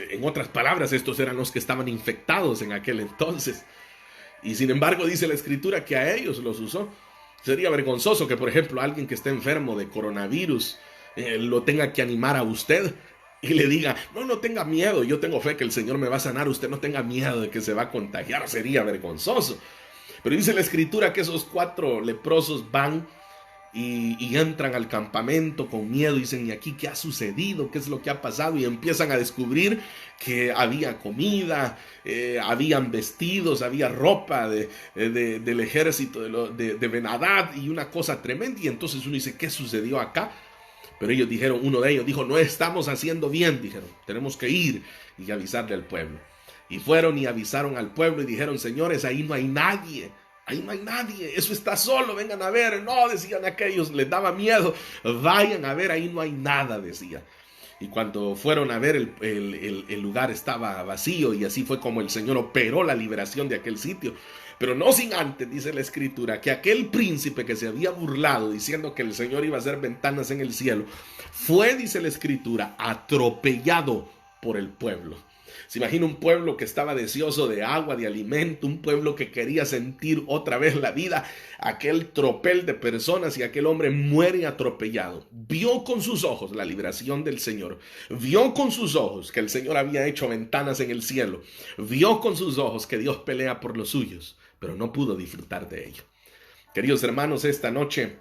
En otras palabras, estos eran los que estaban infectados en aquel entonces. Y sin embargo, dice la Escritura que a ellos los usó. Sería vergonzoso que, por ejemplo, alguien que esté enfermo de coronavirus lo tenga que animar a usted y le diga: no tenga miedo, yo tengo fe que el Señor me va a sanar, usted no tenga miedo de que se va a contagiar. Sería vergonzoso. Pero dice la Escritura que esos 4 leprosos van y entran al campamento con miedo y dicen: ¿y aquí qué ha sucedido? ¿Qué es lo que ha pasado? Y empiezan a descubrir que había comida, habían vestidos, había ropa del ejército de Ben-Hadad y una cosa tremenda. Y entonces uno dice: ¿qué sucedió acá? Pero ellos dijeron, uno de ellos dijo: no estamos haciendo bien, dijeron, tenemos que ir y avisarle al pueblo. Y fueron y avisaron al pueblo y dijeron: señores, ahí no hay nadie. Ahí no hay nadie, eso está solo, vengan a ver. No, decían aquellos, les daba miedo. Vayan a ver, ahí no hay nada, decía. Y cuando fueron a ver, el lugar estaba vacío, y así fue como el Señor operó la liberación de aquel sitio. Pero no sin antes, dice la Escritura, que aquel príncipe que se había burlado diciendo que el Señor iba a hacer ventanas en el cielo, fue, dice la Escritura, atropellado por el pueblo. Se imagina un pueblo que estaba deseoso de agua, de alimento, un pueblo que quería sentir otra vez la vida. Aquel tropel de personas, y aquel hombre muere atropellado. Vio con sus ojos la liberación del Señor. Vio con sus ojos que el Señor había hecho ventanas en el cielo. Vio con sus ojos que Dios pelea por los suyos, pero no pudo disfrutar de ello. Queridos hermanos, esta noche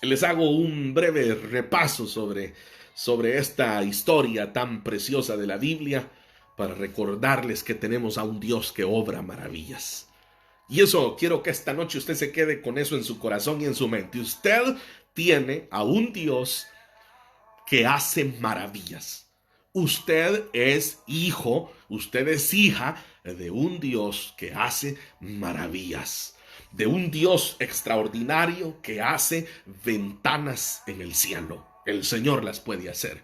les hago un breve repaso sobre esta historia tan preciosa de la Biblia, para recordarles que tenemos a un Dios que obra maravillas. Y eso, quiero que esta noche usted se quede con eso en su corazón y en su mente. Usted tiene a un Dios que hace maravillas. Usted es hijo, usted es hija de un Dios que hace maravillas. De un Dios extraordinario que hace ventanas en el cielo. El Señor las puede hacer.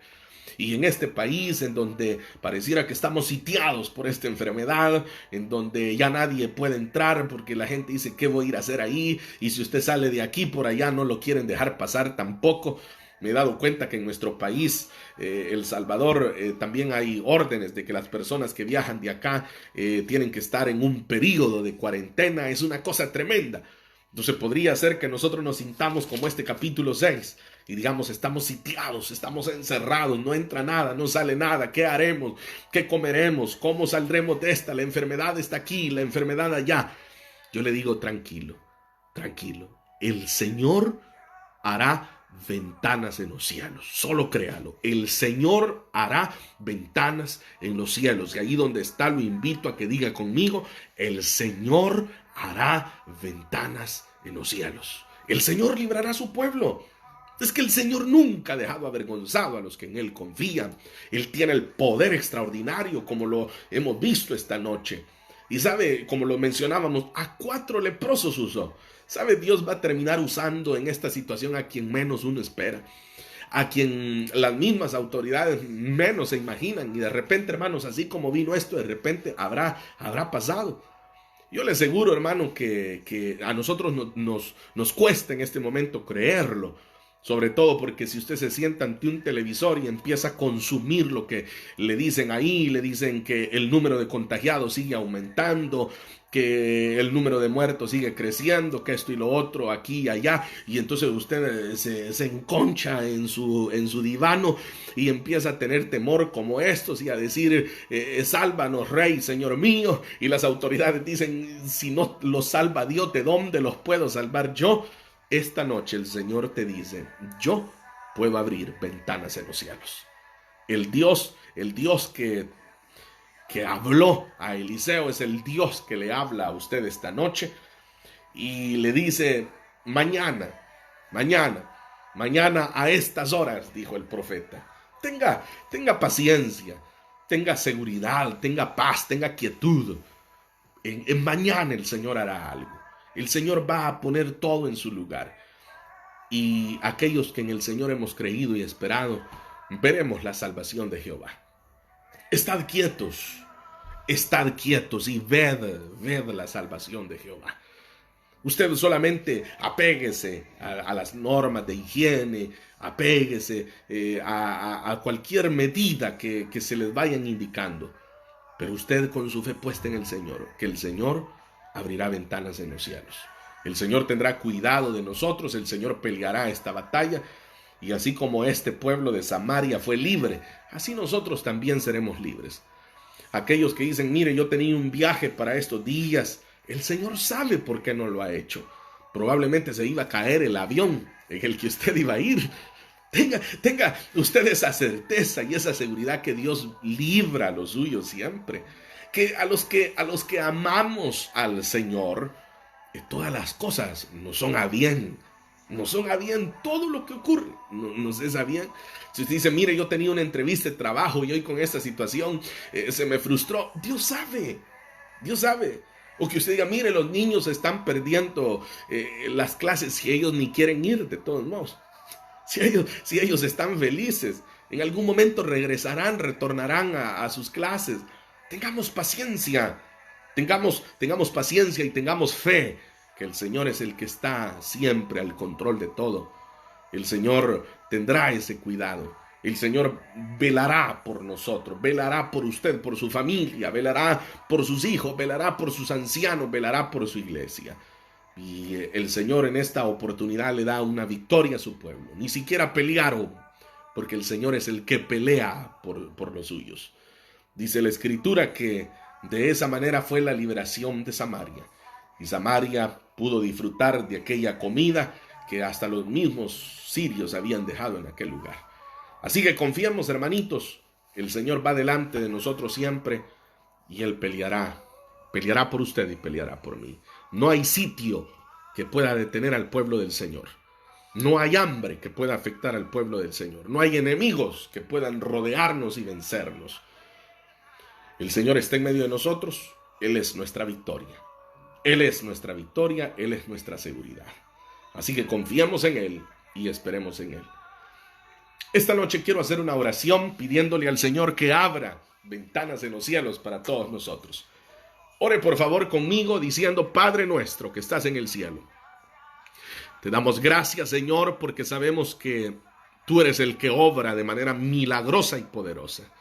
Y en este país en donde pareciera que estamos sitiados por esta enfermedad, en donde ya nadie puede entrar porque la gente dice: ¿qué voy a ir a hacer ahí? Y si usted sale de aquí, por allá no lo quieren dejar pasar tampoco. Me he dado cuenta que en nuestro país, El Salvador, también hay órdenes de que las personas que viajan de acá tienen que estar en un periodo de cuarentena. Es una cosa tremenda. Entonces podría ser que nosotros nos sintamos como este capítulo 6 y digamos: estamos sitiados, estamos encerrados, no entra nada, no sale nada. ¿Qué haremos? ¿Qué comeremos? ¿Cómo saldremos de esta? La enfermedad está aquí, la enfermedad allá. Yo le digo: tranquilo, tranquilo. El Señor hará ventanas en los cielos. Solo créalo. El Señor hará ventanas en los cielos. Y ahí donde está, lo invito a que diga conmigo: el Señor hará ventanas en los cielos. El Señor librará a su pueblo. Es que el Señor nunca ha dejado avergonzado a los que en Él confían. Él tiene el poder extraordinario, como lo hemos visto esta noche. Y sabe, como lo mencionábamos, a 4 leprosos usó. Sabe, Dios va a terminar usando en esta situación a quien menos uno espera, a quien las mismas autoridades menos se imaginan. Y de repente, hermanos, así como vino esto, de repente habrá pasado. Yo le aseguro, hermano, que a nosotros nos cuesta en este momento creerlo. Sobre todo porque si usted se sienta ante un televisor y empieza a consumir lo que le dicen ahí, le dicen que el número de contagiados sigue aumentando, que el número de muertos sigue creciendo, que esto y lo otro, aquí y allá, y entonces usted se enconcha en su divano y empieza a tener temor como estos y a decir: sálvanos, Rey, Señor mío. Y las autoridades dicen: si no los salva Dios, ¿de dónde los puedo salvar yo? Esta noche el Señor te dice: yo puedo abrir ventanas en los cielos. El Dios que habló a Eliseo es el Dios que le habla a usted esta noche. y le dice, mañana, mañana a estas horas, dijo el profeta. Tenga paciencia, tenga seguridad, tenga paz, tenga quietud. En mañana el Señor hará algo. El Señor va a poner todo en su lugar. Y aquellos que en el Señor hemos creído y esperado, veremos la salvación de Jehová. Estad quietos y ved la salvación de Jehová. Usted solamente apéguese a las normas de higiene, apéguese a cualquier medida que se les vayan indicando. Pero usted con su fe puesta en el Señor, que el Señor abrirá ventanas en los cielos. El Señor tendrá cuidado de nosotros, el Señor peleará esta batalla. Y así como este pueblo de Samaria fue libre, así nosotros también seremos libres. Aquellos que dicen, mire, yo tenía un viaje para estos días, el Señor sabe por qué no lo ha hecho. Probablemente se iba a caer el avión en el que usted iba a ir. Tenga usted esa certeza y esa seguridad que Dios libra a los suyos siempre. Que a los que amamos al Señor, todas las cosas nos son a bien. Nos son a bien todo lo que ocurre. Nos es a bien. Si usted dice, mire, yo tenía una entrevista de trabajo y hoy con esta situación se me frustró. Dios sabe. Dios sabe. O que usted diga, mire, los niños están perdiendo las clases si ellos ni quieren ir de todos modos. Si ellos están felices, en algún momento regresarán, retornarán a sus clases. Tengamos paciencia. Tengamos paciencia y tengamos fe que el Señor es el que está siempre al control de todo. El Señor tendrá ese cuidado. El Señor velará por nosotros, velará por usted, por su familia, velará por sus hijos, velará por sus ancianos, velará por su iglesia. Y el Señor en esta oportunidad le da una victoria a su pueblo. Ni siquiera pelearon, porque el Señor es el que pelea por los suyos. Dice la Escritura que de esa manera fue la liberación de Samaria. Y Samaria pudo disfrutar de aquella comida que hasta los mismos sirios habían dejado en aquel lugar. Así que confiemos, hermanitos, el Señor va delante de nosotros siempre y Él peleará por usted y peleará por mí. No hay sitio que pueda detener al pueblo del Señor. No hay hambre que pueda afectar al pueblo del Señor. No hay enemigos que puedan rodearnos y vencernos. El Señor está en medio de nosotros. Él es nuestra victoria. Él es nuestra victoria. Él es nuestra seguridad. Así que confiemos en Él y esperemos en Él. Esta noche quiero hacer una oración pidiéndole al Señor que abra ventanas en los cielos para todos nosotros. Ore por favor conmigo diciendo, Padre nuestro que estás en el cielo. Te damos gracias, Señor, porque sabemos que tú eres el que obra de manera milagrosa y poderosa.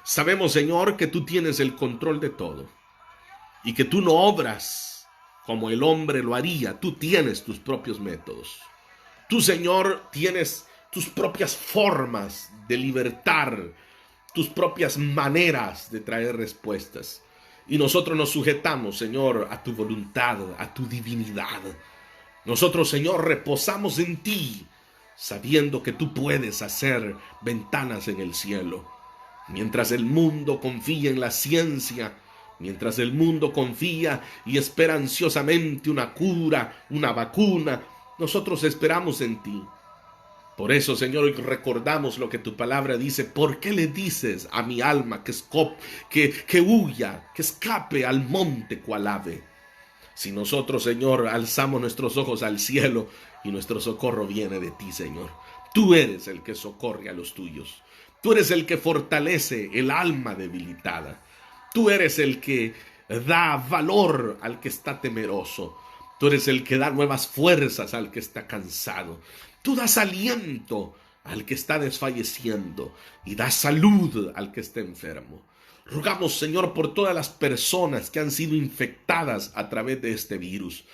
Sabemos, Señor, que tú tienes el control de todo y que tú no obras como el hombre lo haría. Tú tienes tus propios métodos. Tú, Señor, tienes tus propias formas de libertar, tus propias maneras de traer respuestas. Y nosotros nos sujetamos, Señor, a tu voluntad, a tu divinidad. Nosotros, Señor, reposamos en ti, sabiendo que tú puedes hacer ventanas en el cielo. Mientras el mundo confía en la ciencia, mientras el mundo confía y espera ansiosamente una cura, una vacuna, nosotros esperamos en ti. Por eso, Señor, hoy recordamos lo que tu palabra dice. ¿Por qué le dices a mi alma que huya, que escape al monte cual ave? Si nosotros, Señor, alzamos nuestros ojos al cielo y nuestro socorro viene de ti, Señor. Tú eres el que socorre a los tuyos. Tú eres el que fortalece el alma debilitada. Tú eres el que da valor al que está temeroso. Tú eres el que da nuevas fuerzas al que está cansado. Tú das aliento al que está desfalleciendo y das salud al que está enfermo. Rogamos, Señor, por todas las personas que han sido infectadas a través de este virus,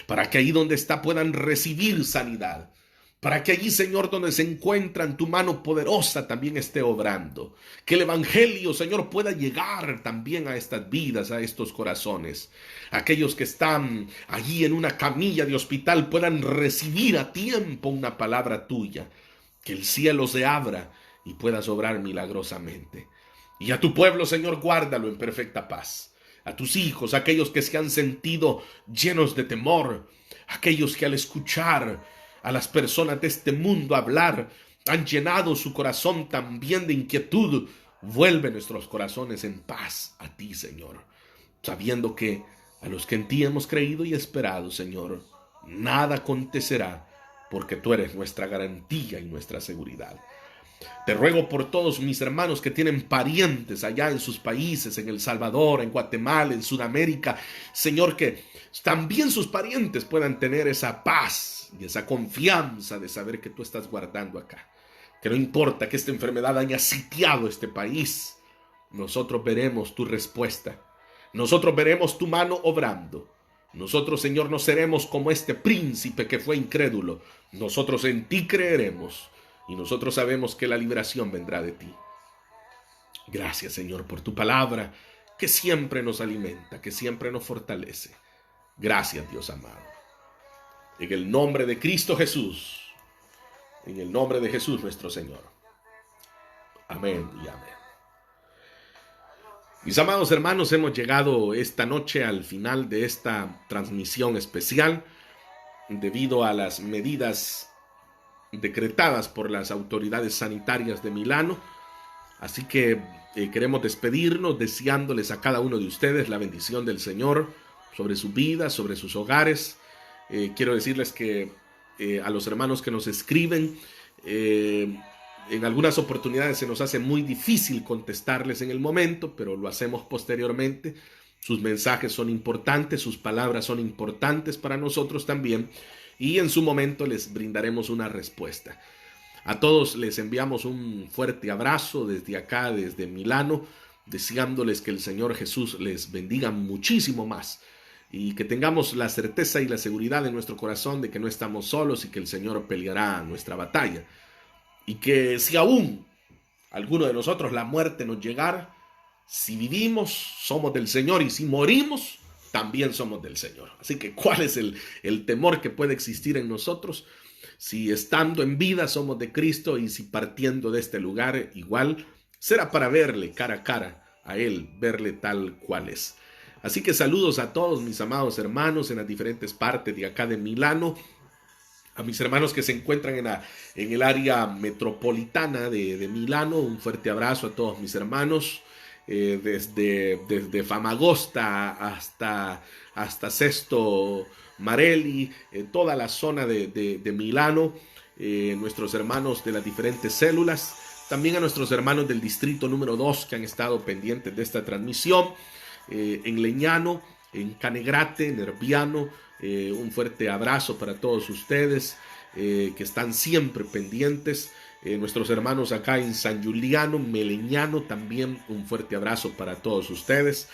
para que ahí donde está puedan recibir sanidad, para que allí, Señor, donde se encuentran, tu mano poderosa también esté obrando, que el evangelio, Señor, pueda llegar también a estas vidas, a estos corazones. Aquellos que están allí en una camilla de hospital puedan recibir a tiempo una palabra tuya, que el cielo se abra y puedas obrar milagrosamente. Y a tu pueblo, Señor, guárdalo en perfecta paz. a tus hijos, aquellos que se han sentido llenos de temor, aquellos que al escuchar a las personas de este mundo hablar, han llenado su corazón también de inquietud. Vuelve nuestros corazones en paz a ti, Señor, sabiendo que a los que en ti hemos creído y esperado, Señor, nada acontecerá, porque tú eres nuestra garantía y nuestra seguridad. Te ruego por todos mis hermanos que tienen parientes allá en sus países, en El Salvador, en Guatemala, en Sudamérica, Señor, que también sus parientes puedan tener esa paz y esa confianza de saber que tú estás guardando acá. Que no importa que esta enfermedad haya sitiado este país, nosotros veremos tu respuesta. Nosotros veremos tu mano obrando. Nosotros, Señor, no seremos como este príncipe que fue incrédulo. Nosotros en ti creeremos y nosotros sabemos que la liberación vendrá de ti. Gracias, Señor, por tu palabra que siempre nos alimenta, que siempre nos fortalece. Gracias, Dios amado. En el nombre de Cristo Jesús, en el nombre de Jesús nuestro Señor. Amén y amén. Mis amados hermanos, hemos llegado esta noche al final de esta transmisión especial debido a las medidas decretadas por las autoridades sanitarias de Milano. Así que queremos despedirnos deseándoles a cada uno de ustedes la bendición del Señor sobre su vida, sobre sus hogares. Quiero decirles que a los hermanos que nos escriben, en algunas oportunidades se nos hace muy difícil contestarles en el momento, pero lo hacemos posteriormente. Sus mensajes son importantes, sus palabras son importantes para nosotros también, y en su momento les brindaremos una respuesta. A todos les enviamos un fuerte abrazo desde acá, desde Milano, deseándoles que el Señor Jesús les bendiga muchísimo más y que tengamos la certeza y la seguridad en nuestro corazón de que no estamos solos y que el Señor peleará nuestra batalla. Y que si aún alguno de nosotros la muerte nos llegara, si vivimos, somos del Señor, y si morimos, también somos del Señor. Así que, ¿cuál es el temor que puede existir en nosotros? Si estando en vida somos de Cristo, y si partiendo de este lugar, igual será para verle cara a cara a Él, verle tal cual es. Así que saludos a todos mis amados hermanos en las diferentes partes de acá de Milano. A mis hermanos que se encuentran en el área metropolitana de Milano, un fuerte abrazo a todos mis hermanos, desde Famagosta hasta Sesto Marelli, toda la zona de Milano, nuestros hermanos de las diferentes células, también a nuestros hermanos del distrito número 2 que han estado pendientes de esta transmisión, en Leñano, en Canegrate, en Nerviano. Un fuerte abrazo para todos ustedes que están siempre pendientes. Nuestros hermanos acá en San Giuliano, Meleñano, también un fuerte abrazo para todos ustedes.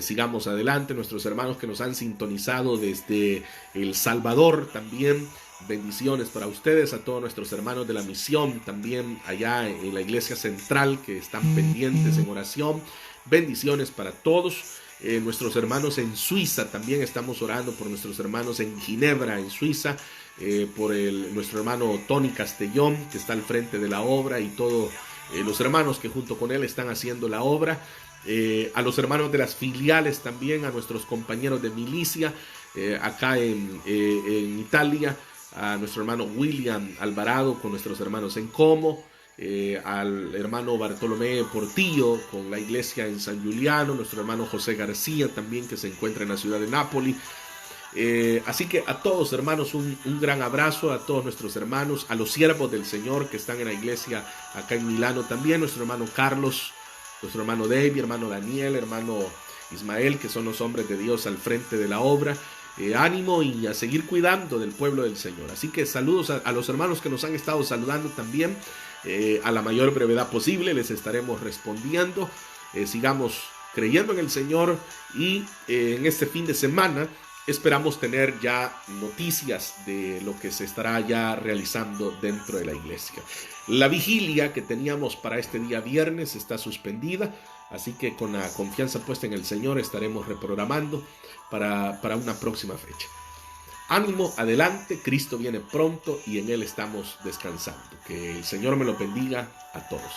Sigamos adelante. Nuestros hermanos que nos han sintonizado desde El Salvador, también bendiciones para ustedes. A todos nuestros hermanos de la misión, también allá en la iglesia central que están pendientes en oración. Bendiciones para todos. Nuestros hermanos en Suiza, también estamos orando por nuestros hermanos en Ginebra, en Suiza, por nuestro hermano Tony Castellón, que está al frente de la obra, y todos los hermanos que junto con él están haciendo la obra. A los hermanos de las filiales también, a nuestros compañeros de milicia acá en Italia, a nuestro hermano William Alvarado con nuestros hermanos en Como, al hermano Bartolomé Portillo con la iglesia en San Giuliano, nuestro hermano José García también que se encuentra en la ciudad de Nápoli. Así que a todos hermanos un gran abrazo, a todos nuestros hermanos, a los siervos del Señor que están en la iglesia acá en Milano también, nuestro hermano Carlos, nuestro hermano David, hermano Daniel, hermano Ismael, que son los hombres de Dios al frente de la obra. Ánimo y a seguir cuidando del pueblo del Señor. Así que saludos a los hermanos que nos han estado saludando también. A la mayor brevedad posible les estaremos respondiendo. Sigamos creyendo en el Señor y en este fin de semana esperamos tener ya noticias de lo que se estará ya realizando dentro de la iglesia. La vigilia que teníamos para este día viernes está suspendida, así que con la confianza puesta en el Señor estaremos reprogramando para una próxima fecha. Ánimo, adelante, Cristo viene pronto y en Él estamos descansando. Que el Señor me lo bendiga a todos.